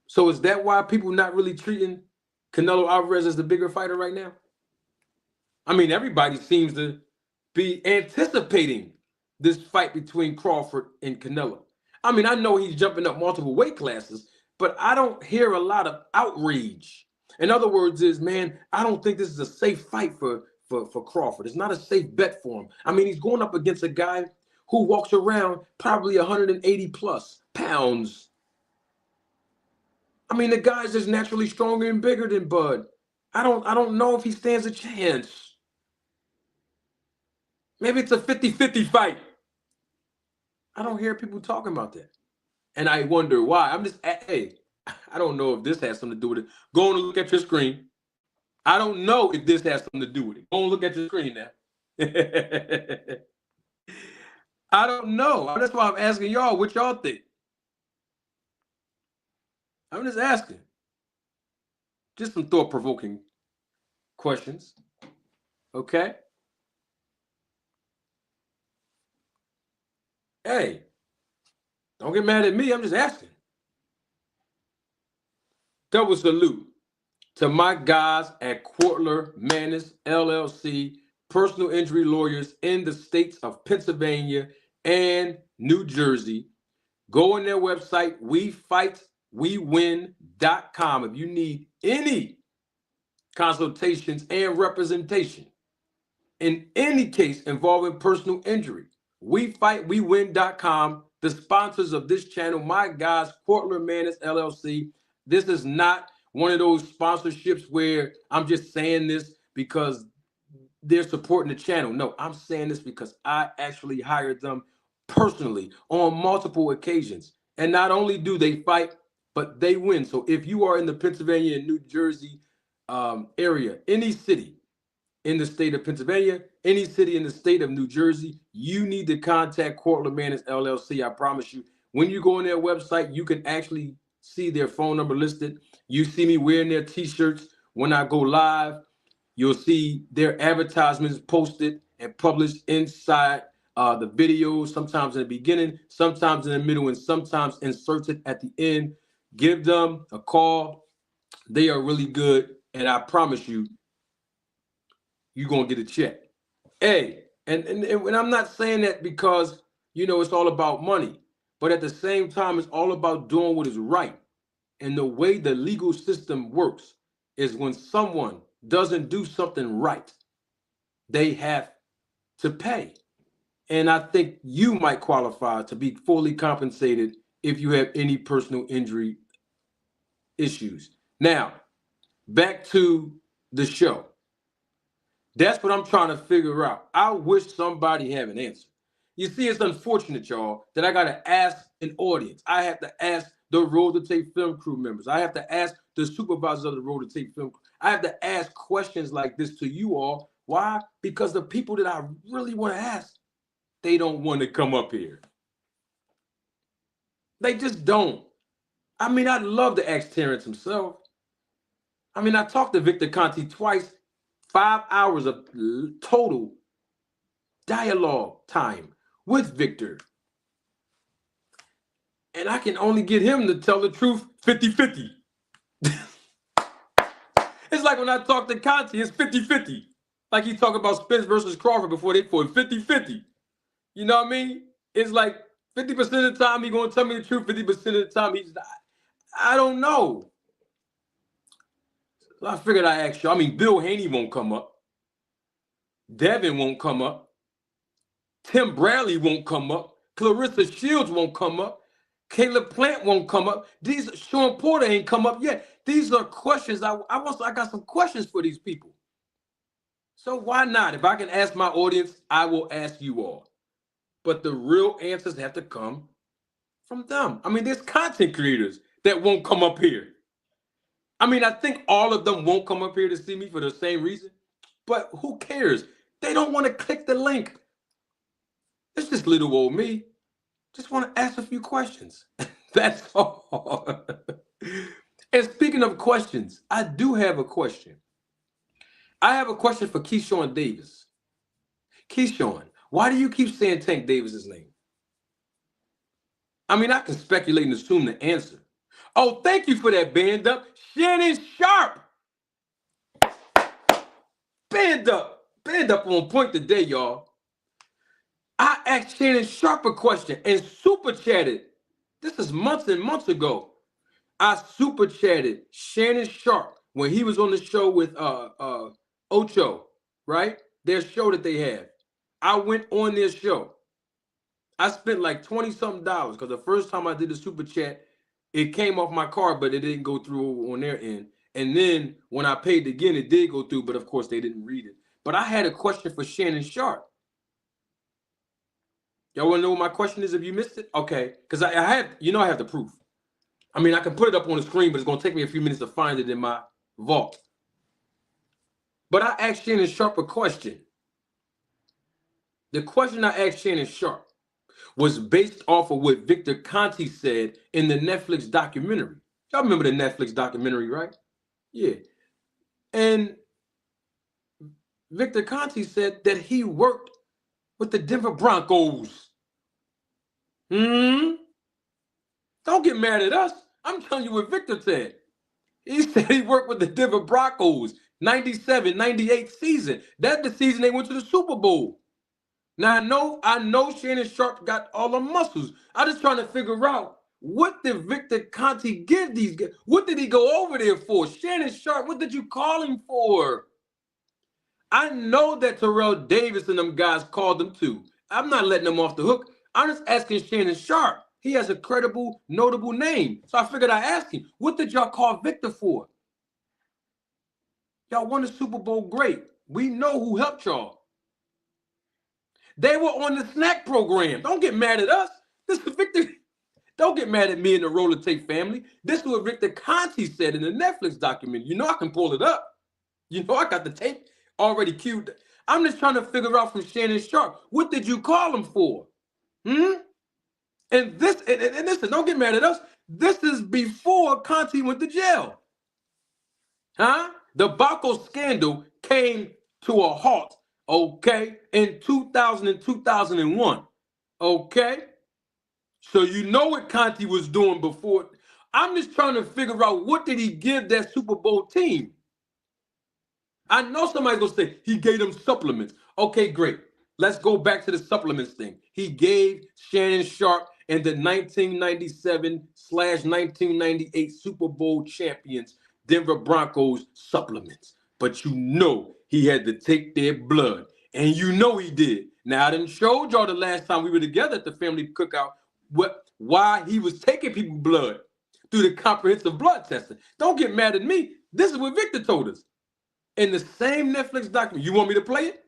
So is that why people not really treating Canelo Alvarez as the bigger fighter right now? I mean, everybody seems to be anticipating this fight between Crawford and Canelo. I mean, I know he's jumping up multiple weight classes, but I don't hear a lot of outrage. In other words, man, I don't think this is a safe fight for Crawford. It's not a safe bet for him. I mean, he's going up against a guy who walks around probably 180 plus pounds. I mean, the guy's just naturally stronger and bigger than Bud. I don't know if he stands a chance. Maybe it's a 50-50 fight. I don't hear people talking about that. And I wonder why. Hey, I don't know if this has something to do with it. Go on and look at your screen. I don't know if this has something to do with it. Go and look at your screen now. I don't know. That's why I'm asking y'all what y'all think. I'm just asking. Just some thought-provoking questions. Okay? Hey, don't get mad at me. I'm just asking. Double salute to my guys at Quartler Manus LLC, personal injury lawyers in the states of Pennsylvania and New Jersey. Go on their website, wefightwewin.com, if you need any consultations and representation in any case involving personal injury. wefightwewin.com, the sponsors of this channel, my guys, Quartler Manus LLC. This is not one of those sponsorships where I'm just saying this because they're supporting the channel. No, I'm saying this because I actually hired them personally on multiple occasions. And not only do they fight, but they win. So if you are in the Pennsylvania and New Jersey area, any city in the state of Pennsylvania, any city in the state of New Jersey, you need to contact Quartler Manus LLC. I promise you. When you go on their website, you can actually see their phone number listed. You see me wearing their t-shirts when I go live. You'll see their advertisements posted and published inside the videos, sometimes in the beginning, sometimes in the middle, and sometimes inserted at the end. Give them a call. They are really good, and I promise you, you're going to get a check. Hey, and I'm not saying that because, it's all about money, but at the same time, it's all about doing what is right. And the way the legal system works is when someone doesn't do something right, they have to pay. And I think you might qualify to be fully compensated if you have any personal injury issues. Now, back to the show. That's what I'm trying to figure out. I wish somebody had an answer. You see, it's unfortunate, y'all, that I got to ask an audience. I have to ask the Roll to Tape film crew members. I have to ask the supervisors of the Roll to Tape film crew. I have to ask questions like this to you all. Why? Because the people that I really want to ask, they don't want to come up here. They just don't. I mean, I'd love to ask Terence himself. I mean, I talked to Victor Conte twice. 5 hours of total dialogue time with Victor. And I can only get him to tell the truth 50-50. It's like when I talk to Conte, it's 50-50. Like he talk about Spence versus Crawford before they fought, 50-50. You know what I mean? It's like 50% of the time he's going to tell me the truth, 50% of the time he's not. I don't know. So I figured I'd ask you. I mean, Bill Haney won't come up. Devin won't come up. Tim Bradley won't come up. Clarissa Shields won't come up. Caleb Plant won't come up. Sean Porter ain't come up yet. These are questions. I got some questions for these people. So why not? If I can ask my audience, I will ask you all. But the real answers have to come from them. I mean, there's content creators that won't come up here. I mean, I think all of them won't come up here to see me for the same reason. But who cares? They don't want to click the link. It's just little old me. Just want to ask a few questions. That's all. And speaking of questions, I do have a question. I have a question for Keyshawn Davis. Keyshawn, why do you keep saying Tank Davis's name? I mean, I can speculate and assume the answer. Oh, thank you for that, band up. Shannon Sharp. Band up on point today, y'all. I asked Shannon Sharp a question and super chatted. This is months and months ago. I super chatted Shannon Sharp when he was on the show with Ocho, right? Their show that they have. I went on their show. I spent like $20-something because the first time I did the super chat, it came off my card, but it didn't go through on their end. And then when I paid again, it did go through, but of course they didn't read it. But I had a question for Shannon Sharp. Y'all want to know what my question is if you missed it? Okay, because I have the proof. I mean, I can put it up on the screen, but it's going to take me a few minutes to find it in my vault. But I asked Shannon Sharp a question. The question I asked Shannon Sharp was based off of what Victor Conte said in the Netflix documentary. Y'all remember the Netflix documentary, right? Yeah. And Victor Conte said that he worked with the Denver Broncos. Don't get mad at us. I'm telling you what Victor said. He said he worked with the Denver Broncos, 97, 98 season. That's the season they went to the Super Bowl. Now, I know Shannon Sharp got all the muscles. I'm just trying to figure out, what did Victor Conte give these guys? What did he go over there for? Shannon Sharp, what did you call him for? I know that Terrell Davis and them guys called him too. I'm not letting them off the hook. I'm just asking Shannon Sharp. He has a credible, notable name. So I figured I'd ask him, what did y'all call Victor for? Y'all won the Super Bowl, great. We know who helped y'all. They were on the SNAC program. Don't get mad at us. This is Victor. Don't get mad at me and the Roller Tape family. This is what Victor Conte said in the Netflix document. You know I can pull it up. You know I got the tape already queued. I'm just trying to figure out from Shannon Sharp, what did you call him for? And this, and listen, don't get mad at us. This is before Conte went to jail. The Baco scandal came to a halt, okay, in 2000 and 2001, okay? So you know what Conte was doing before. I'm just trying to figure out, what did he give that Super Bowl team? I know somebody's going to say he gave them supplements. Okay, great. Let's go back to the supplements thing. He gave Shannon Sharp and the 1997/1998 Super Bowl champions, Denver Broncos, supplements. But you know he had to take their blood. And you know he did. Now, I done showed y'all the last time we were together at the family cookout why he was taking people's blood through the comprehensive blood testing. Don't get mad at me. This is what Victor told us. In the same Netflix document. You want me to play it?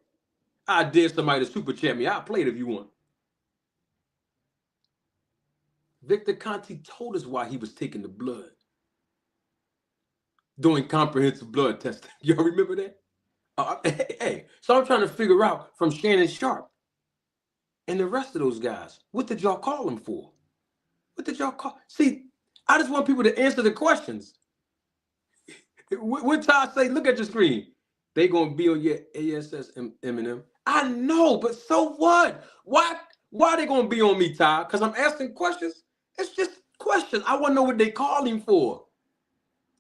I dare somebody to super chat me. I'll play it if you want. Victor Conte told us why he was taking the blood. Doing comprehensive blood testing. Y'all remember that? Hey. So I'm trying to figure out from Shannon Sharp and the rest of those guys, what did y'all call them for? What did y'all call? See, I just want people to answer the questions. What Ty say? Look at your screen. They gonna be on your ASS, Eminem. I know, but so what? Why are they gonna be on me, Ty? Because I'm asking questions. It's just questions. I want to know what they call him for.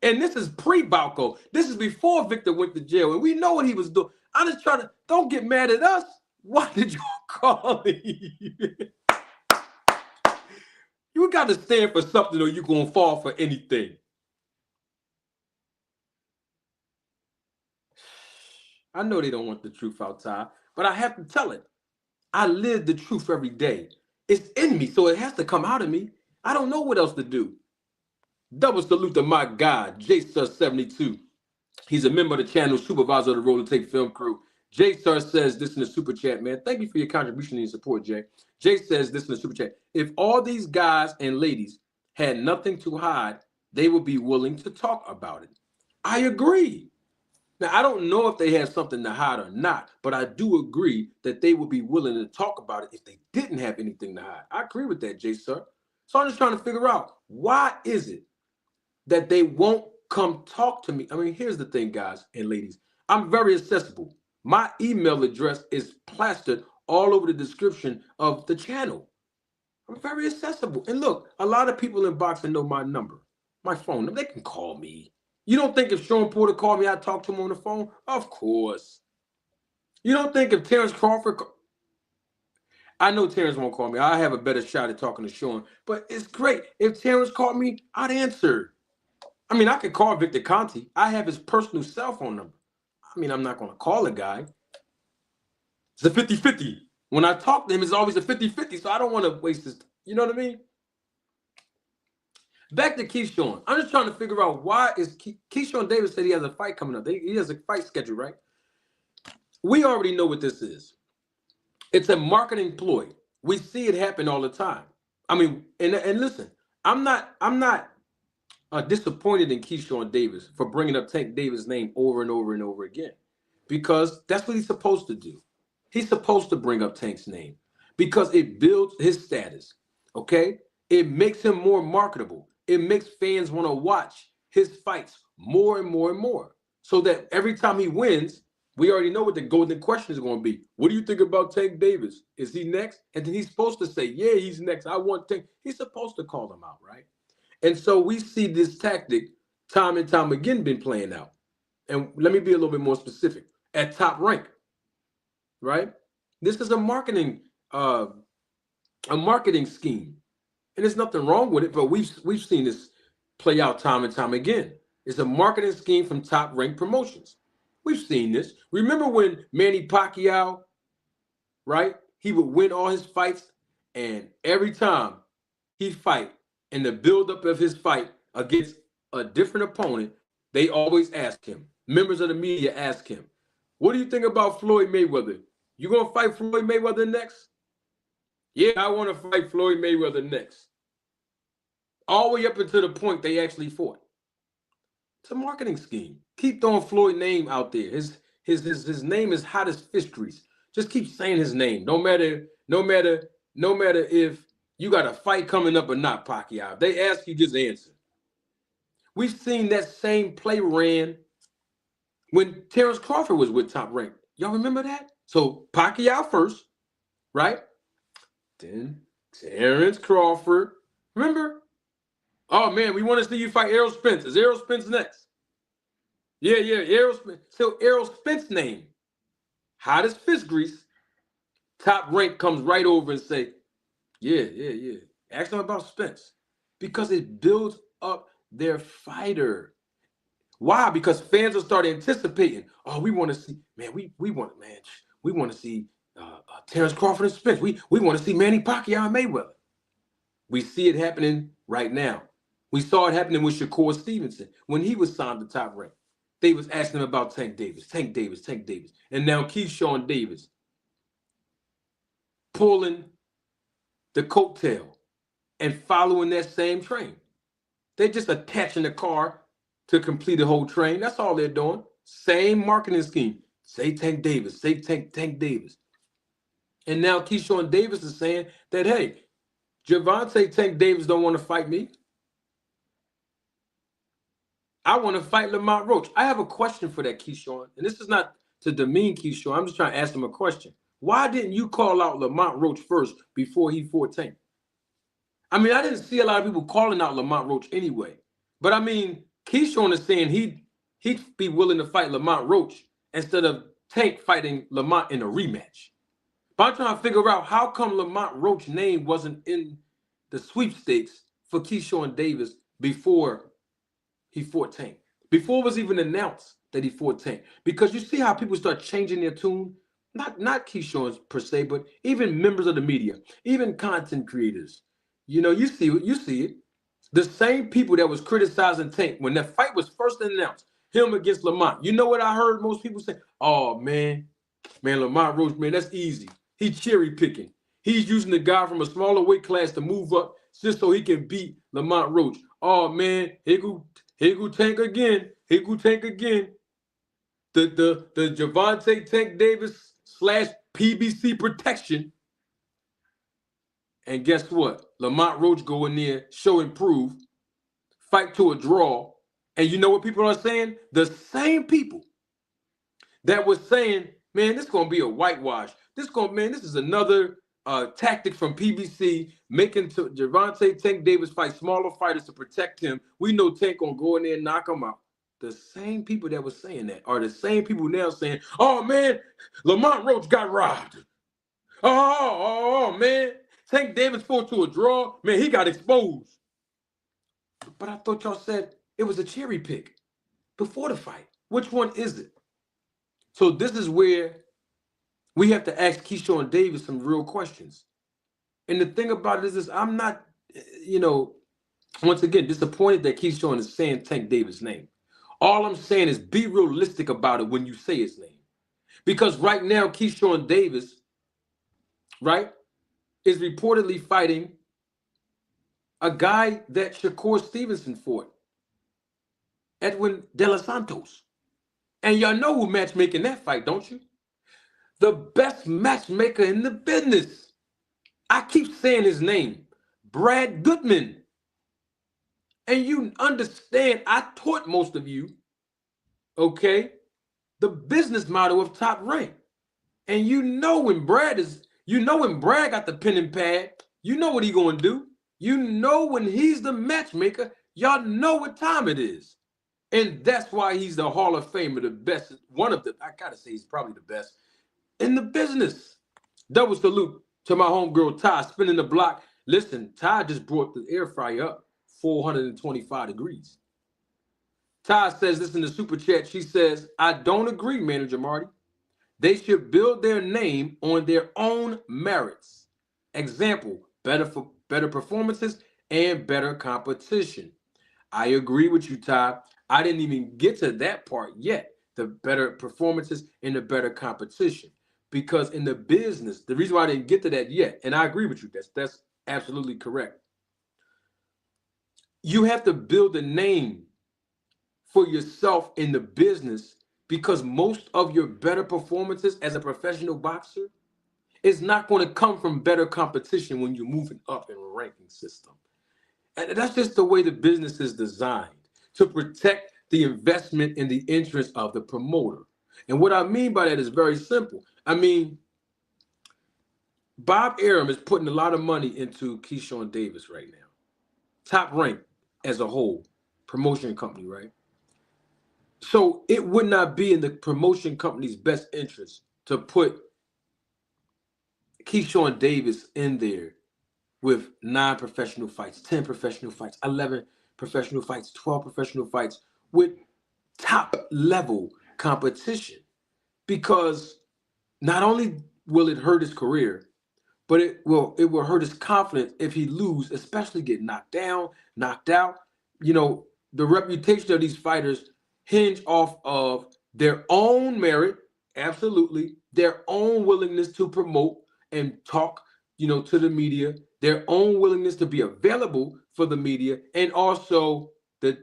And this is pre-Balco. This is before Victor went to jail, and we know what he was doing. I'm just trying to. Don't get mad at us. Why did you call him? You got to stand for something, or you're gonna fall for anything. I know they don't want the truth out, Ty, but I have to tell it. I live the truth every day. It's in me, so it has to come out of me. I don't know what else to do. Double salute to my guy, JStar72. He's a member of the channel, supervisor of the Roller Tape Film Crew. JStar says this in the super chat, man. Thank you for your contribution and your support, Jay. Jay says this in the super chat. If all these guys and ladies had nothing to hide, they would be willing to talk about it. I agree. Now, I don't know if they have something to hide or not, but I do agree that they would be willing to talk about it if they didn't have anything to hide. I agree with that, Jay, sir. So I'm just trying to figure out, why is it that they won't come talk to me? I mean, here's the thing, guys and ladies. I'm very accessible. My email address is plastered all over the description of the channel. I'm very accessible. And look, a lot of people in boxing know my number, my phone number. They can call me. You don't think if Sean Porter called me, I'd talk to him on the phone? Of course. You don't think if Terence Crawford... I know Terence won't call me. I have a better shot at talking to Sean. But it's great. If Terence called me, I'd answer. I mean, I could call Victor Conte. I have his personal cell phone number. I mean, I'm not going to call a guy. It's a 50-50. When I talk to him, it's always a 50-50, so I don't want to waste this. You know what I mean? Back to Keyshawn. I'm just trying to figure out why is Keyshawn Davis said he has a fight coming up. He has a fight schedule, right? We already know what this is. It's a marketing ploy. We see it happen all the time. I mean, and listen, I'm not disappointed in Keyshawn Davis for bringing up Tank Davis' name over and over and over again, because that's what he's supposed to do. He's supposed to bring up Tank's name because it builds his status, okay? It makes him more marketable. It makes fans want to watch his fights more and more and more, so that every time he wins, we already know what the golden question is going to be. What do you think about Tank Davis? Is he next? And then he's supposed to say, yeah, he's next. I want Tank. He's supposed to call him out, right? And so we see this tactic time and time again been playing out. And let me be a little bit more specific. At Top Rank, right? This is a marketing scheme. And there's nothing wrong with it, but we've seen this play out time and time again. It's a marketing scheme from Top Rank Promotions. We've seen this. Remember when Manny Pacquiao, right? He would win all his fights, and every time he'd fight, in the buildup of his fight against a different opponent, they always ask him. Members of the media ask him, what do you think about Floyd Mayweather? You going to fight Floyd Mayweather next? Yeah, I want to fight Floyd Mayweather next. All the way up until the point they actually fought. It's a marketing scheme. Keep throwing Floyd's name out there. His name is hot as fish grease. Just keep saying his name. No matter if you got a fight coming up or not, Pacquiao. They ask you, just answer. We've seen that same play ran when Terence Crawford was with Top Rank. Y'all remember that? So Pacquiao first, right? Then Terence Crawford. Remember? Oh, man, we want to see you fight Errol Spence. Is Errol Spence next? Yeah, Errol Spence. So Errol Spence's name, hot as fish grease. Top Rank comes right over and say, yeah. Ask them about Spence. Because it builds up their fighter. Why? Because fans will start anticipating. Oh, we want to see, man, we want to see Terence Crawford and Spence. We want to see Manny Pacquiao and Mayweather. We see it happening right now. We saw it happening with Shakur Stevenson when he was signed to Top Rank. They was asking him about Tank Davis. And now Keyshawn Davis pulling the coattail and following that same train. They're just attaching the car to complete the whole train. That's all they're doing. Same marketing scheme. Say Tank Davis. Say Tank Davis. And now Keyshawn Davis is saying that, hey, Gervonta Tank Davis don't want to fight me. I want to fight Lamont Roach. I have a question for that, Keyshawn. And this is not to demean Keyshawn. I'm just trying to ask him a question. Why didn't you call out Lamont Roach first before he fought Tank? I mean, I didn't see a lot of people calling out Lamont Roach anyway. But I mean, Keyshawn is saying he'd be willing to fight Lamont Roach instead of Tank fighting Lamont in a rematch. But I'm trying to figure out how come Lamont Roach's name wasn't in the sweepstakes for Keyshawn Davis before he fought Tank, before it was even announced that he fought Tank. Because you see how people start changing their tune, not Keyshawn's per se, but even members of the media, even content creators. You know, you see it. The same people that was criticizing Tank when that fight was first announced, him against Lamont. You know what I heard most people say? Oh man, Lamont Roach, man, that's easy. He's cherry picking. He's using the guy from a smaller weight class to move up just so he can beat Lamont Roach. Oh man, here go Tank again. Here go Tank again. The Gervonta Tank Davis / PBC protection. And guess what? Lamont Roach go in there, show and prove, fight to a draw. And you know what people are saying? The same people that was saying, man, this is gonna be a whitewash. This is another tactic from PBC, making Gervonta Tank Davis fight smaller fighters to protect him. We know Tank gonna go in there and knock him out. The same people that was saying that are the same people now saying, oh man, Lamont Roach got robbed. Oh man, Tank Davis fought to a draw. Man, he got exposed. But I thought y'all said it was a cherry pick before the fight. Which one is it? So this is where we have to ask Keyshawn Davis some real questions. And the thing about it is I'm not, once again, disappointed that Keyshawn is saying Tank Davis' name. All I'm saying is be realistic about it when you say his name. Because right now, Keyshawn Davis, right, is reportedly fighting a guy that Shakur Stevenson fought, Edwin De Los Santos. And y'all know who matchmaking that fight, don't you? The best matchmaker in the business. I keep saying his name, Brad Goodman. And you understand, I taught most of you, okay, the business model of Top Rank. And when Brad got the pen and pad, you know what he gonna do. You know when he's the matchmaker, y'all know what time it is. And that's why he's the Hall of Famer, the best, I gotta say he's probably the best in the business. Double salute to my homegirl Ty, spinning the block. Listen, Ty just brought the air fryer up 425 degrees. Ty says this in the super chat. She says, I don't agree, Manager Marty. They should build their name on their own merits. Example, better performances and better competition. I agree with you, Ty. I didn't even get to that part yet. The better performances and the better competition. Because in the business, the reason why I didn't get to that yet, and I agree with you, that's absolutely correct. You have to build a name for yourself in the business because most of your better performances as a professional boxer is not going to come from better competition when you're moving up in a ranking system. And that's just the way the business is designed, to protect the investment and the interest of the promoter. And what I mean by that is very simple. I mean, Bob Arum is putting a lot of money into Keyshawn Davis right now. Top Rank as a whole, promotion company, right? So it would not be in the promotion company's best interest to put Keyshawn Davis in there with 9 professional fights, 10 professional fights, 11 professional fights, 12 professional fights with top level competition. Because not only will it hurt his career, but it will hurt his confidence if he loses, especially get knocked down, knocked out. You know, the reputation of these fighters hinge off of their own merit, absolutely, their own willingness to promote and talk, to the media, their own willingness to be available for the media, and also the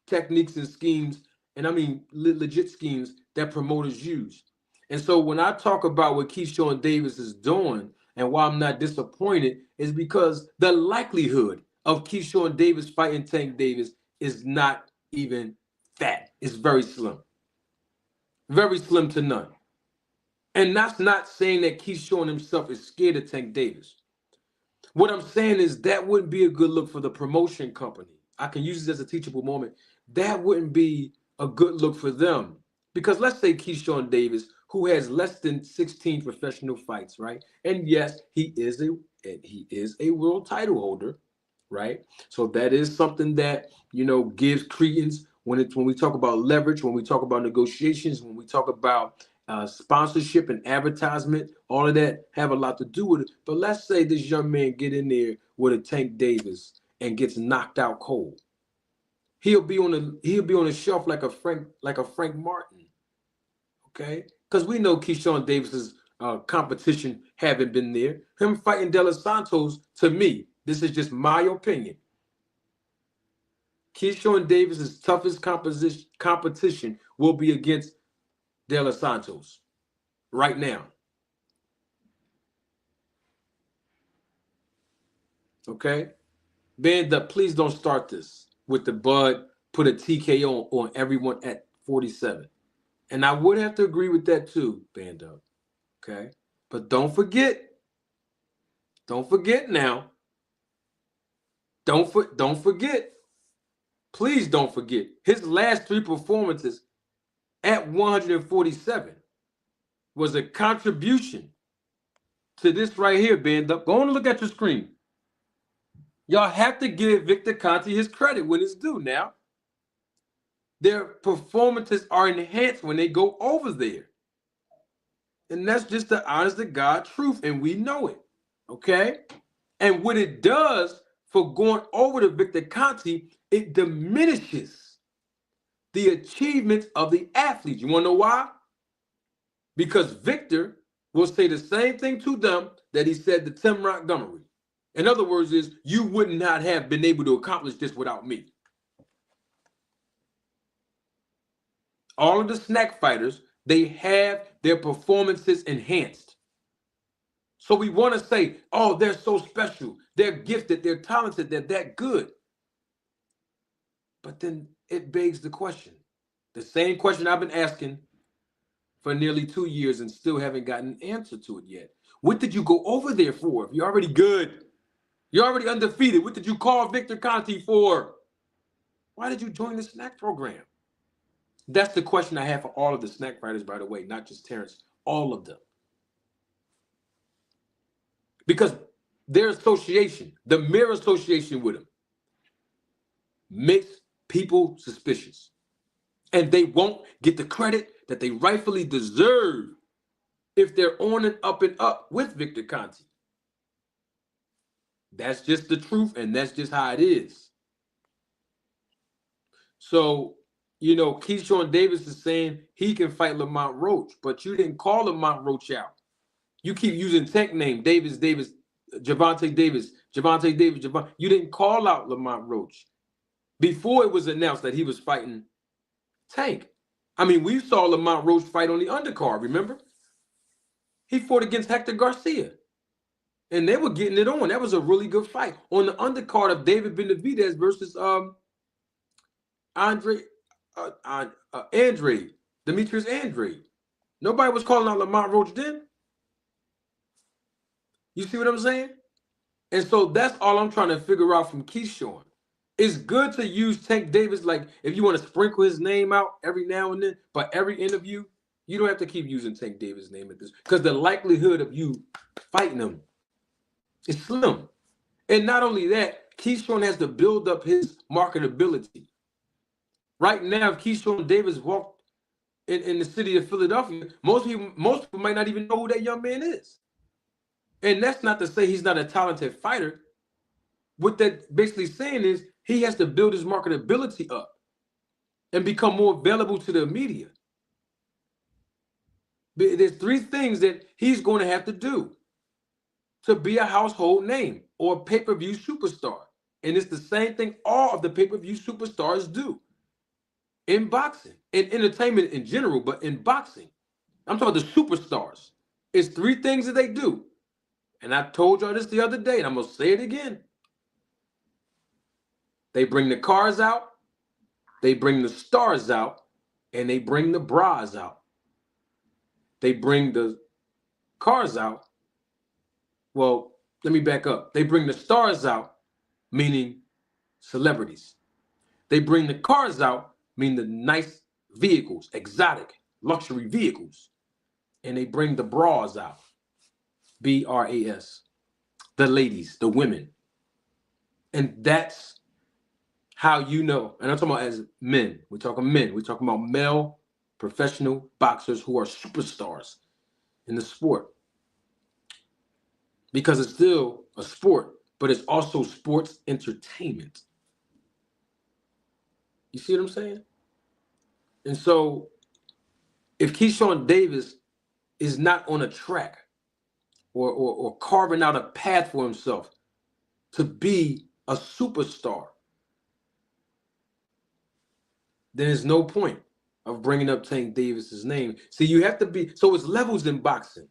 techniques and schemes, and I mean legit schemes that promoters use. And so when I talk about what Keyshawn Davis is doing and why I'm not disappointed is because the likelihood of Keyshawn Davis fighting Tank Davis is not even that is very slim. Very slim to none. And that's not saying that Keyshawn himself is scared of Tank Davis. What I'm saying is that wouldn't be a good look for the promotion company. I can use this as a teachable moment. That wouldn't be a good look for them. Because let's say Keyshawn Davis, who has less than 16 professional fights, right? And yes, he is a world title holder, right? So that is something that, gives credence when we talk about leverage, when we talk about negotiations, when we talk about sponsorship and advertisement. All of that have a lot to do with it. But let's say this young man get in there with a Tank Davis and gets knocked out cold. He'll be on a shelf like a Frank Martin. Okay, because we know Keyshawn Davis's competition haven't been there. Him fighting De Los Santos, to me, this is just my opinion. Keyshawn Davis's toughest competition will be against De Los Santos right now. Okay, band up. Please don't start this with the Bud put a TKO on everyone at 47. And I would have to agree with that too, band up. Okay, but don't forget now. Don't forget. Please don't forget his last 3 performances at 147 was a contribution to this right here, band up. Go on and look at your screen. Y'all have to give Victor Conte his credit when it's due now. Their performances are enhanced when they go over there. And that's just the honest to God truth, and we know it, okay? And what it does for going over to Victor Conte, it diminishes the achievements of the athletes. You want to know why? Because Victor will say the same thing to them that he said to Tim Montgomery. In other words, you would not have been able to accomplish this without me. All of the SNAC fighters, they have their performances enhanced. So we want to say, oh, they're so special. They're gifted. They're talented. They're that good. But then it begs the question, the same question I've been asking for nearly 2 years and still haven't gotten an answer to it yet. What did you go over there for? If you're already good, you're already undefeated. What did you call Victor Conte for? Why did you join the SNAC program? That's the question I have for all of the SNAC fighters, by the way, not just Terence, all of them. Because their association, the mere association with him, makes people suspicious. And they won't get the credit that they rightfully deserve if they're on and up with Victor Conte. That's just the truth, and that's just how it is. So, Keyshawn Davis is saying he can fight Lamont Roach, but you didn't call Lamont Roach out. You keep using tech name, Gervonta Davis. You didn't call out Lamont Roach before it was announced that he was fighting Tank. I mean, we saw Lamont Roach fight on the undercard, remember? He fought against Hector Garcia. And they were getting it on. That was a really good fight. On the undercard of David Benavidez versus Demetrius Andrade. Nobody was calling out Lamont Roach then. You see what I'm saying? And so that's all I'm trying to figure out from Keyshawn. It's good to use Tank Davis, like if you want to sprinkle his name out every now and then, but every interview, you don't have to keep using Tank Davis' name at this, because the likelihood of you fighting him is slim. And not only that, Keyshawn has to build up his marketability. Right now, if Keyshawn Davis walked in the city of Philadelphia, most people might not even know who that young man is. And that's not to say he's not a talented fighter. What that basically saying is he has to build his marketability up and become more available to the media. There's 3 things that he's going to have to do to be a household name or a pay-per-view superstar. And it's the same thing all of the pay-per-view superstars do in boxing, in entertainment in general, but in boxing. I'm talking the superstars. It's 3 things that they do. And I told y'all this the other day, and I'm going to say it again. They bring the cars out. They bring the stars out and they bring the bras out. They bring the cars out. Well, let me back up. They bring the stars out, meaning celebrities. They bring the cars out, meaning the nice vehicles, exotic, luxury vehicles. And they bring the bras out, BRAS, the ladies, the women. And that's how you know, and I'm talking about as men. We're talking men. We're talking about male professional boxers who are superstars in the sport. Because it's still a sport, but it's also sports entertainment. You see what I'm saying? And so if Keyshawn Davis is not on a track or carving out a path for himself to be a superstar, then there's no point of bringing up Tank Davis's name. See, you have to be, so it's levels in boxing.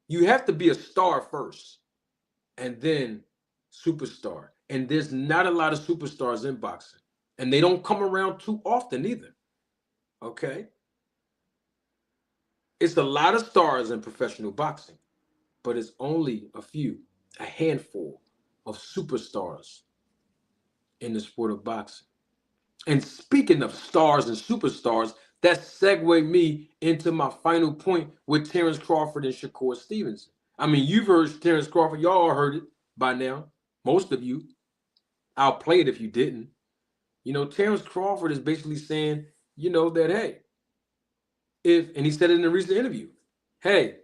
You have to be a star first and then superstar. And there's not a lot of superstars in boxing. And they don't come around too often either. Okay? It's a lot of stars in professional boxing, but it's only a handful of superstars in the sport of boxing. And speaking of stars and superstars, that segued me into my final point with Terence Crawford and Shakur Stevenson. I mean, you've heard Terence Crawford. Y'all heard it by now. Most of you. I'll play it if you didn't. You know, Terence Crawford is basically saying, you know, that, hey, and he said it in a recent interview, hey,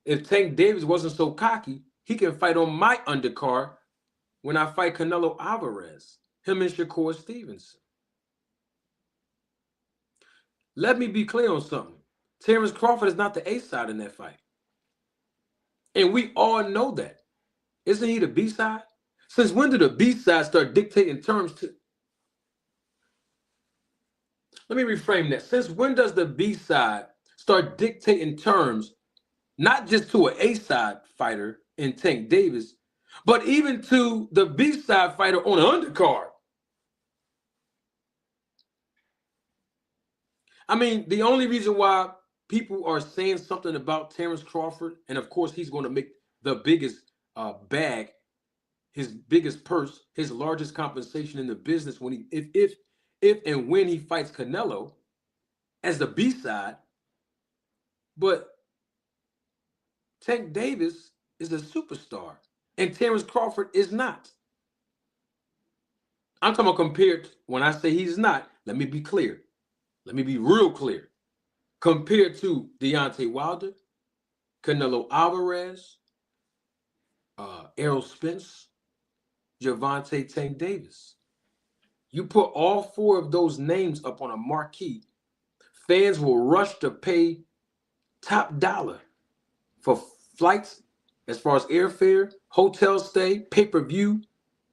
if Tank Davis wasn't so cocky, he can fight on my undercard when I fight Canelo Alvarez, him and Shakur Stevenson. Let me be clear on something. Terence Crawford is not the A side in that fight. And we all know that. Isn't he the B side? Since when did the B side start dictating terms to? Let me reframe that. Since when does the B side start dictating terms, not just to an A side fighter in Tank Davis, but even to the B side fighter on an undercard? I mean, the only reason why people are saying something about Terence Crawford, and of course he's going to make the biggest bag, his biggest purse, his largest compensation in the business when he, if and when he fights Canelo as the B side, but Tank Davis is a superstar and Terence Crawford is not. I'm talking about compared. When I say he's not, let me be clear. Let me be real clear. Compared to Deontay Wilder, Canelo Alvarez, Errol Spence, Gervonta, Tank Davis. You put all four of those names up on a marquee, fans will rush to pay top dollar for flights as far as airfare, hotel stay, pay-per-view,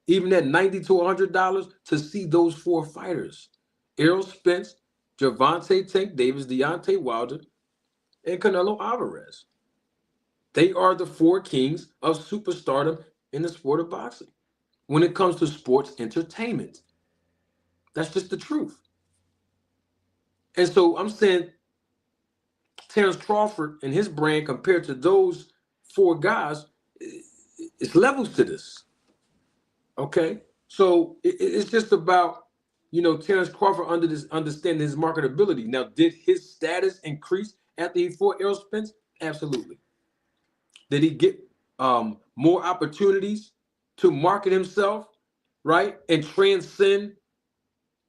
even at $90 to $100 to see those four fighters. Errol Spence, Gervonta, Tank Davis, Deontay Wilder, and Canelo Alvarez. They are the four kings of superstardom in the sport of boxing. When it comes to sports entertainment, that's just the truth. And so I'm saying Terence Crawford and his brand compared to those four guys, it's levels to this. Okay? So it's just about, you know, Terence Crawford understanding his marketability. Now, did his status increase after he fought Errol Spence? Absolutely. Did he get more opportunities to market himself, right, and transcend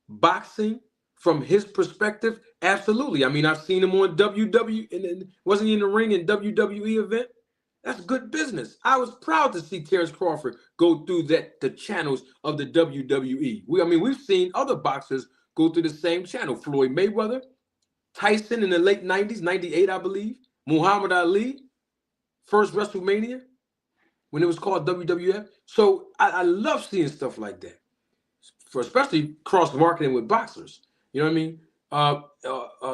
boxing from his perspective? Absolutely. I mean, I've seen him on WWE, and wasn't he in the ring in WWE event? That's good business. I was proud to see Terence Crawford go through the channels of the WWE. We've seen other boxers go through the same channel. Floyd Mayweather, Tyson in the late 90s, 98, I believe. Muhammad Ali, first WrestleMania, when it was called WWF. So I love seeing stuff like that, for especially cross-marketing with boxers. You know what I mean?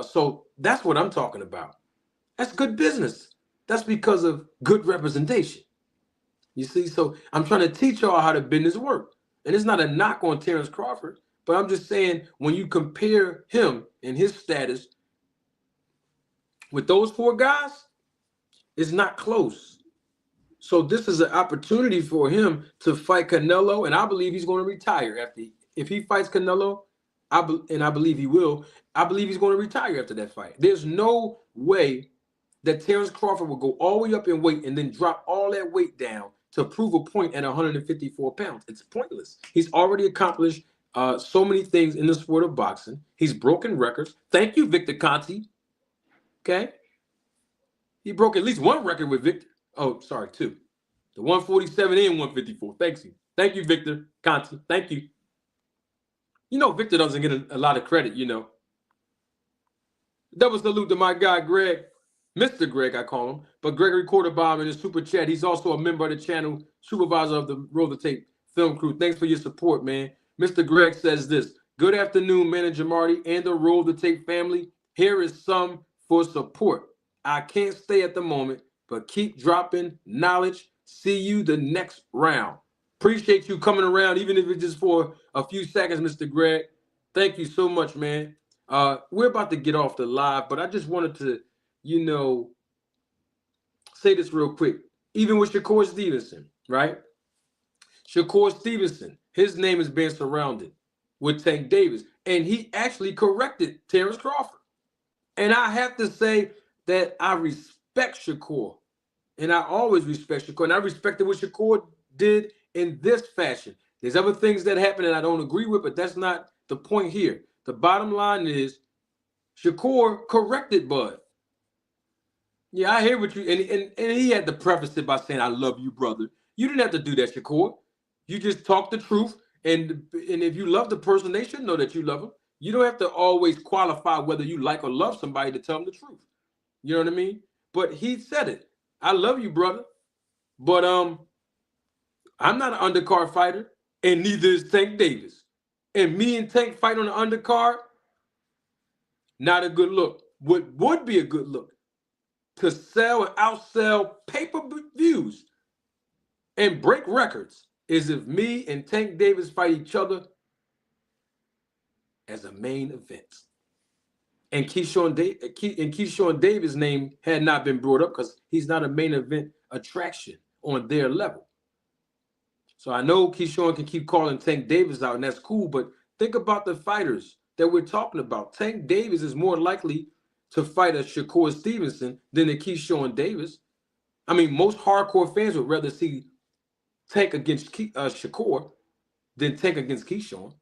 So that's what I'm talking about. That's good business. That's because of good representation. You see, so I'm trying to teach y'all how the business work. And it's not a knock on Terence Crawford. But I'm just saying, when you compare him and his status with those 4 guys, it's not close. So this is an opportunity for him to fight Canelo, and I believe he's going to retire if he fights Canelo. I believe he will. I believe he's going to retire after that fight. There's no way that Terence Crawford will go all the way up in weight and then drop all that weight down to prove a point at 154 pounds. It's pointless. He's already accomplished so many things in the sport of boxing. He's broken records. Thank you, Victor Conte. Okay? He broke at least 1 record with Victor. Oh, sorry, 2. The 147 and 154. Thank you. Thank you, Victor Conte. Thank you. You know, Victor doesn't get a lot of credit, you know. Double salute to my guy, Greg. Mr. Greg, I call him. But Gregory Quarterbaum in his super chat. He's also a member of the channel, supervisor of the Roll the Tape film crew. Thanks for your support, man. Mr. Greg says this. Good afternoon, Manager Marty and the Roll the Tape family. Here is some for support. I can't stay at the moment, but keep dropping knowledge. See you the next round. Appreciate you coming around, even if it's just for a few seconds, Mr. Greg. Thank you so much, man. We're about to get off the live, but I just wanted to, you know, say this real quick. Even with Shakur Stevenson, right? Shakur Stevenson, his name is being surrounded with Tank Davis, and he actually corrected Terence Crawford. And I have to say that I respect Shakur, and I always respect Shakur, and I respected what Shakur did in this fashion. There's other things that happen that I don't agree with, but that's not the point here. The bottom line is Shakur corrected Bud. Yeah, I hear what you, and he had to preface it by saying, I love you, brother. You didn't have to do that, Shakur. You just talk the truth, and if you love the person, they should know that you love them. You don't have to always qualify whether you like or love somebody to tell them the truth. You know what I mean? But he said it. I love you, brother. But I'm not an undercard fighter, and neither is Tank Davis. And me and Tank fight on the undercard, not a good look. What would be a good look? To sell and outsell pay-per-views and break records is if me and Tank Davis fight each other as a main event. And Keyshawn Davis' name had not been brought up because he's not a main event attraction on their level. So I know Keyshawn can keep calling Tank Davis out, and that's cool, but think about the fighters that we're talking about. Tank Davis is more likely to fight a Shakur Stevenson than a Keyshawn Davis. I mean, most hardcore fans would rather see Tank against Shakur than Tank against Keyshawn.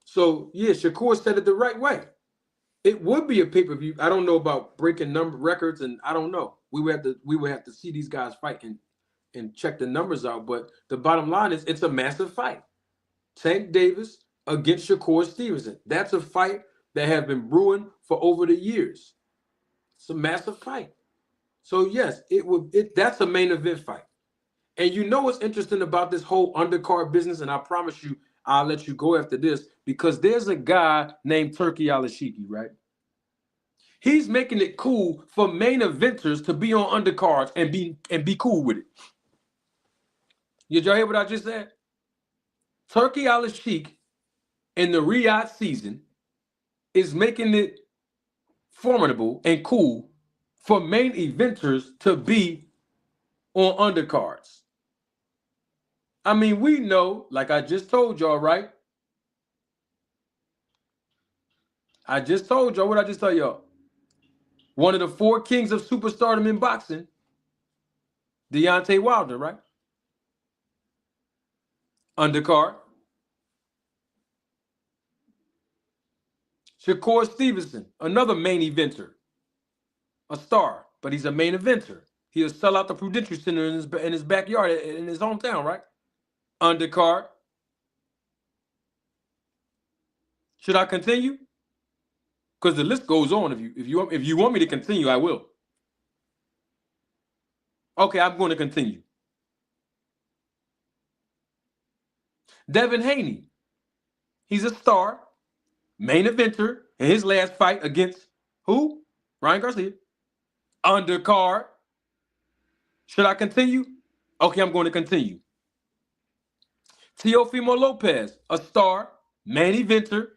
So, yeah, Shakur said it the right way. It would be a pay-per-view. I don't know about breaking number records, and I don't know. We would have to see these guys fight and check the numbers out. But the bottom line is it's a massive fight. Tank Davis against Shakur Stevenson. That's a fight that has been brewing for over the years. It's a massive fight. So yes, that's a main event fight. And you know what's interesting about this whole undercard business, and I promise you, I'll let you go after this, because there's a guy named Turki Alashiki, right? He's making it cool for main eventers to be on undercards and be cool with it. Did y'all hear what I just said? Turki Alashiki in the Riyadh season is making it formidable and cool for main eventers to be on undercards. I mean, we know, like I just told y'all, right? I just told y'all, what I just tell y'all? One of the 4 kings of superstardom in boxing, Deontay Wilder, right? Undercard. Shakur Stevenson, another main eventer. A star, but he's a main eventer. He'll sell out the Prudential Center in his backyard, in his hometown, right? Undercard. Should I continue? Because the list goes on. If you want me to continue, I will. Okay, I'm going to continue. Devin Haney. He's a star, main eventer in his last fight against who? Ryan Garcia. Undercard. Should I continue? Okay, I'm going to continue. Teofimo Lopez, a star, main eventer,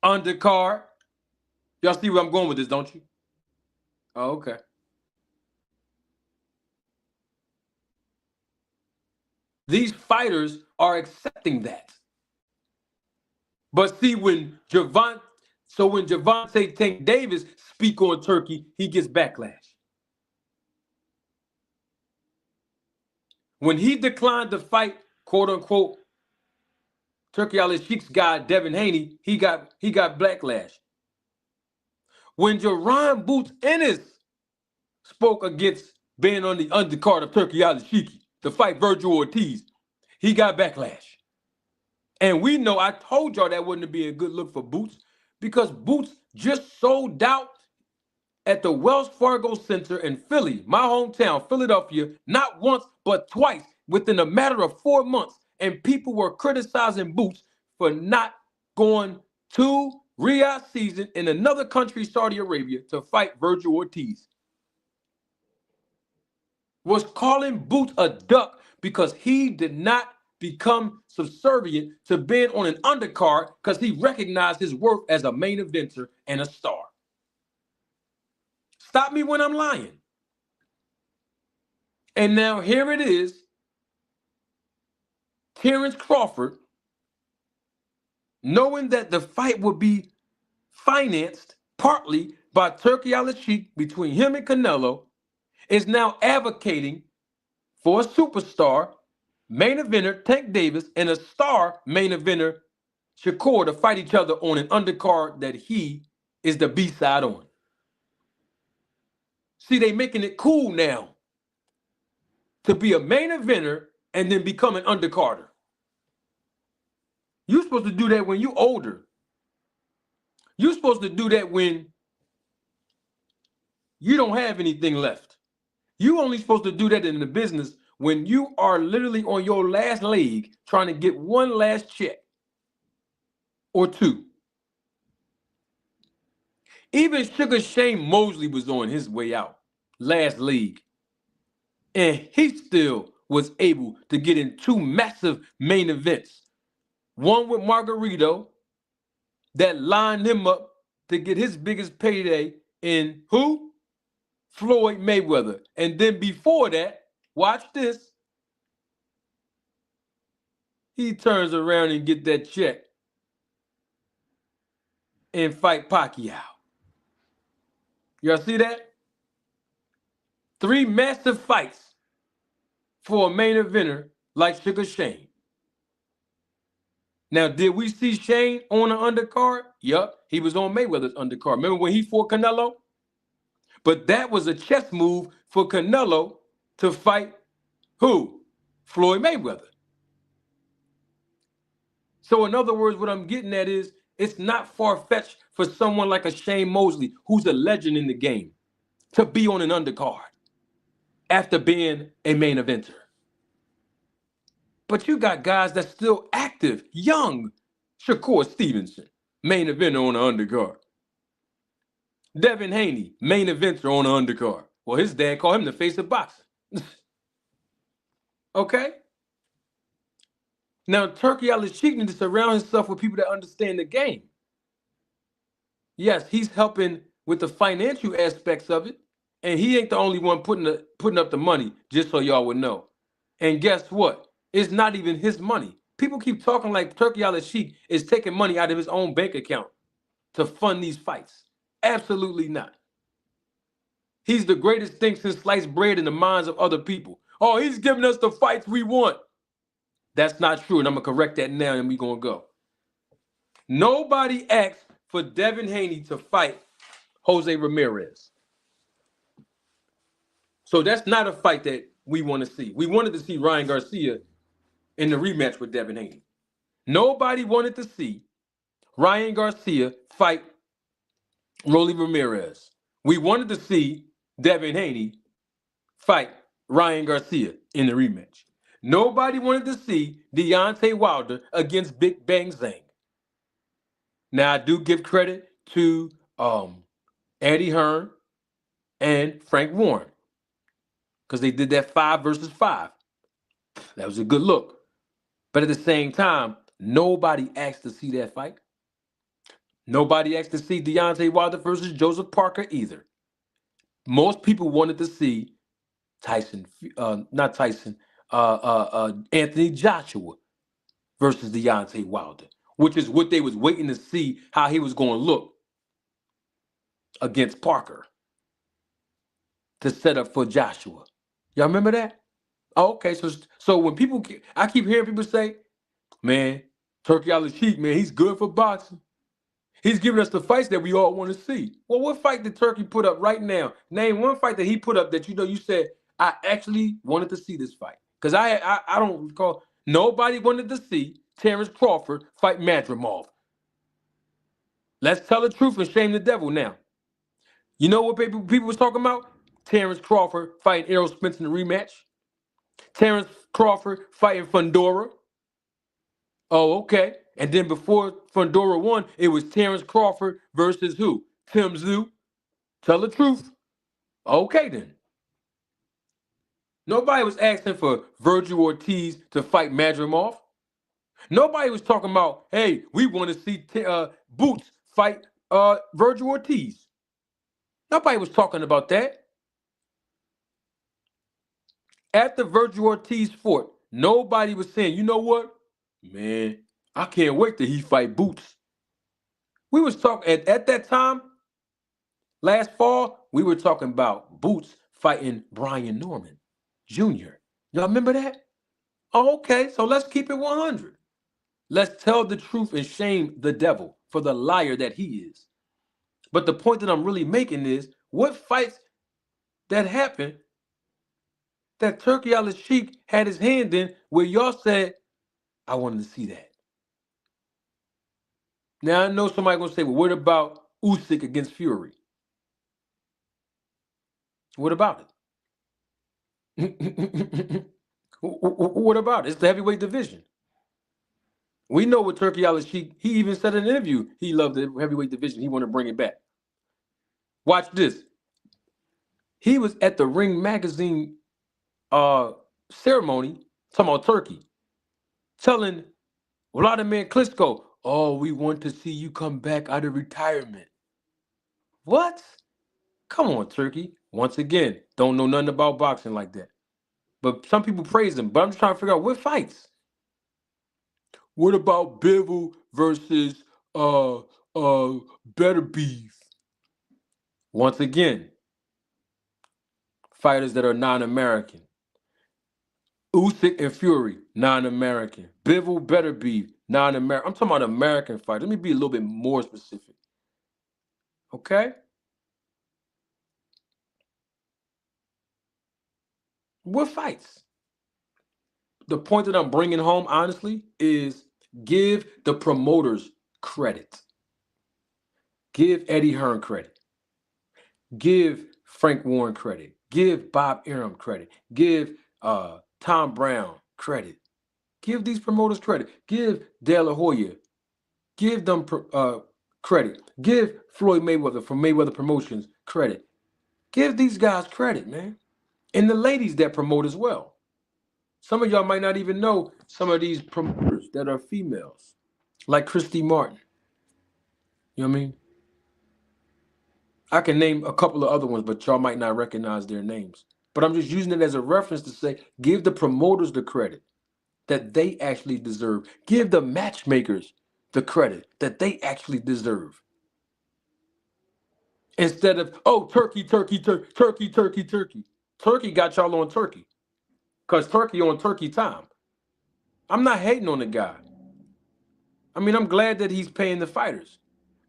undercard. Y'all see where I'm going with this, don't you? Oh, okay. These fighters are accepting that. But see, when Gervonta Tank Davis speak on Turkey, he gets backlash. When he declined to fight, quote unquote, Turkey Al Sheikh's guy Devin Haney, he got backlash. When Jerron Boots Ennis spoke against being on the undercard of Turkey Al Sheikh to fight Virgil Ortiz, he got backlash. And we know, I told y'all that wouldn't be a good look for Boots, because Boots just sold out at the Wells Fargo Center in Philly, my hometown, Philadelphia, not once, but twice within a matter of 4 months. And people were criticizing Boots for not going to Riyadh season in another country, Saudi Arabia, to fight Virgil Ortiz. Was calling Boots a duck because he did not become subservient to being on an undercard because he recognized his worth as a main eventer and a star. Stop me when I'm lying. And now here it is. Terence Crawford, knowing that the fight would be financed partly by Turkey Al Sheikh between him and Canelo, is now advocating for a superstar main eventer Tank Davis and a star main eventer Shakur to fight each other on an undercard that he is the B-side on. See, they making it cool now to be a main eventer and then become an undercarder. You're supposed to do that when you're older. You're supposed to do that when you don't have anything left. You're only supposed to do that in the business when you are literally on your last leg trying to get one last check or two. Even Sugar Shane Mosley was on his way out, last leg. And he still was able to get in two massive main events. One with Margarito that lined him up to get his biggest payday in who? Floyd Mayweather. And then before that, watch this, he turns around and get that check and fight Pacquiao. Y'all see that? 3 massive fights for a main eventer like Sugar Shane. Now, did we see Shane on an undercard? Yup, he was on Mayweather's undercard. Remember when he fought Canelo? But that was a chess move for Canelo to fight who? Floyd Mayweather. So in other words, what I'm getting at is it's not far-fetched for someone like a Shane Mosley, who's a legend in the game, to be on an undercard after being a main eventer. But you got guys that's still active, young. Shakur Stevenson, main eventer on the undercard. Devin Haney, main eventer on the undercard. Well, his dad called him the face of boxing. Okay? Now, Turkey Al Sheikh needs to surround himself with people that understand the game. Yes, he's helping with the financial aspects of it, and he ain't the only one putting up the money, just so y'all would know. And guess what? It's not even his money. People keep talking like Turkey Al Sheikh is taking money out of his own bank account to fund these fights. Absolutely not. He's the greatest thing since sliced bread in the minds of other people. Oh, he's giving us the fights we want. That's not true, and I'm going to correct that now, and we're going to go. Nobody asked for Devin Haney to fight Jose Ramirez. So that's not a fight that we want to see. We wanted to see Ryan Garcia in the rematch with Devin Haney. Nobody wanted to see Ryan Garcia fight Rolly Ramirez. We wanted to see Devin Haney fight Ryan Garcia in the rematch. Nobody wanted to see Deontay Wilder against Big Bang Zhang. Now, I do give credit to Eddie Hearn and Frank Warren because they did that 5 versus 5. That was a good look. But at the same time, nobody asked to see that fight. Nobody asked to see Deontay Wilder versus Joseph Parker either. Most people wanted to see Anthony Joshua versus Deontay Wilder, which is what they was waiting to see how he was going to look against Parker to set up for Joshua. Y'all remember that? Oh, okay, so when I keep hearing people say, man, Turkey Al-Sheikh, man, he's good for boxing. He's giving us the fights that we all want to see. Well, what fight did Turkey put up right now? Name one fight that he put up that you said, I actually wanted to see this fight. Because I don't recall, nobody wanted to see Terence Crawford fight Madrimov. Let's tell the truth and shame the devil now. You know what people was talking about? Terence Crawford fighting Errol Spence in the rematch. Terence Crawford fighting Fundora. Oh, okay. And then before Fundora won, it was Terence Crawford versus who? Tim Tszyu. Tell the truth. Okay, then. Nobody was asking for Virgil Ortiz to fight Madrimov. Nobody was talking about, hey, we want to see Boots fight Virgil Ortiz. Nobody was talking about that. After Virgil Ortiz fought, nobody was saying, you know what? Man, I can't wait till he fight Boots. We was talking, at that time, last fall, we were talking about Boots fighting Brian Norman Jr. Y'all remember that? Oh, okay, so let's keep it 100. Let's tell the truth and shame the devil for the liar that he is. But the point that I'm really making is, what fights that happened that Turkey Al-Sheikh had his hand in where y'all said, I wanted to see that. Now, I know somebody going to say, well, what about Usyk against Fury? What about it? What about it? It's the heavyweight division. We know what Turkey Al-Sheikh, he even said in an interview, he loved the heavyweight division. He wanted to bring it back. Watch this. He was at the Ring Magazine ceremony, talking about Turkey, telling Vladimir Klitschko, oh, we want to see you come back out of retirement. What? Come on, Turkey. Once again, don't know nothing about boxing like that. But some people praise him. But I'm just trying to figure out what fights. What about Bivol versus Better Beef? Once again, fighters that are non-American. Usyk and Fury, non-American. Bivol, Better Beef, non-American. I'm talking about American fighters. Let me be a little bit more specific. Okay? What fights? The point that I'm bringing home, honestly, is give the promoters credit. Give Eddie Hearn credit. Give Frank Warren credit. Give Bob Arum credit. Give Tom Brown credit. Give these promoters credit. Give De La Hoya. Give them credit. Give Floyd Mayweather from Mayweather Promotions credit. Give these guys credit, man. And the ladies that promote as well. Some of y'all might not even know some of these promoters that are females, like Christy Martin. You know what I mean? I can name a couple of other ones, but y'all might not recognize their names. But I'm just using it as a reference to say, give the promoters the credit that they actually deserve. Give the matchmakers the credit that they actually deserve. Instead of, oh, Turkey. Turkey got y'all on Turkey. Because Turkey on Turkey time. I'm not hating on the guy. I mean, I'm glad that he's paying the fighters.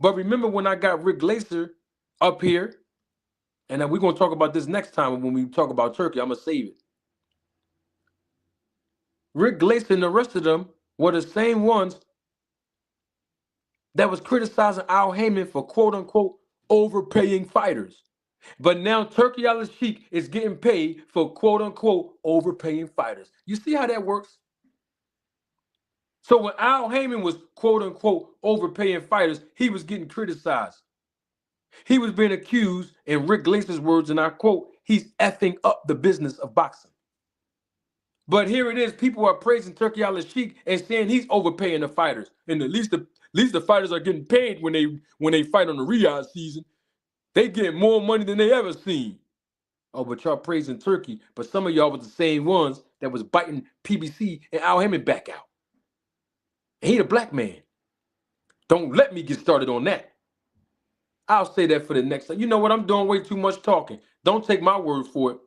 But remember when I got Rick Glaser up here, and we're going to talk about this next time when we talk about Turkey. I'm going to save it. Rick Glaser and the rest of them were the same ones that was criticizing Al Heyman for quote-unquote overpaying fighters. But now Turkey Al-Sheikh is getting paid for quote-unquote overpaying fighters. You see how that works? So when Al Heyman was quote-unquote overpaying fighters, he was getting criticized. He was being accused, in Rick Glaser's words, and I quote, he's effing up the business of boxing. But here it is, people are praising Turkey Al-Sheikh and saying he's overpaying the fighters. And at least the fighters are getting paid when they fight on the Riyadh season. They get more money than they ever seen. Oh, but y'all praising Turkey, but some of y'all was the same ones that was biting PBC and Al Hammond back out. And he the black man. Don't let me get started on that. I'll say that for the next time. You know what? I'm doing way too much talking. Don't take my word for it.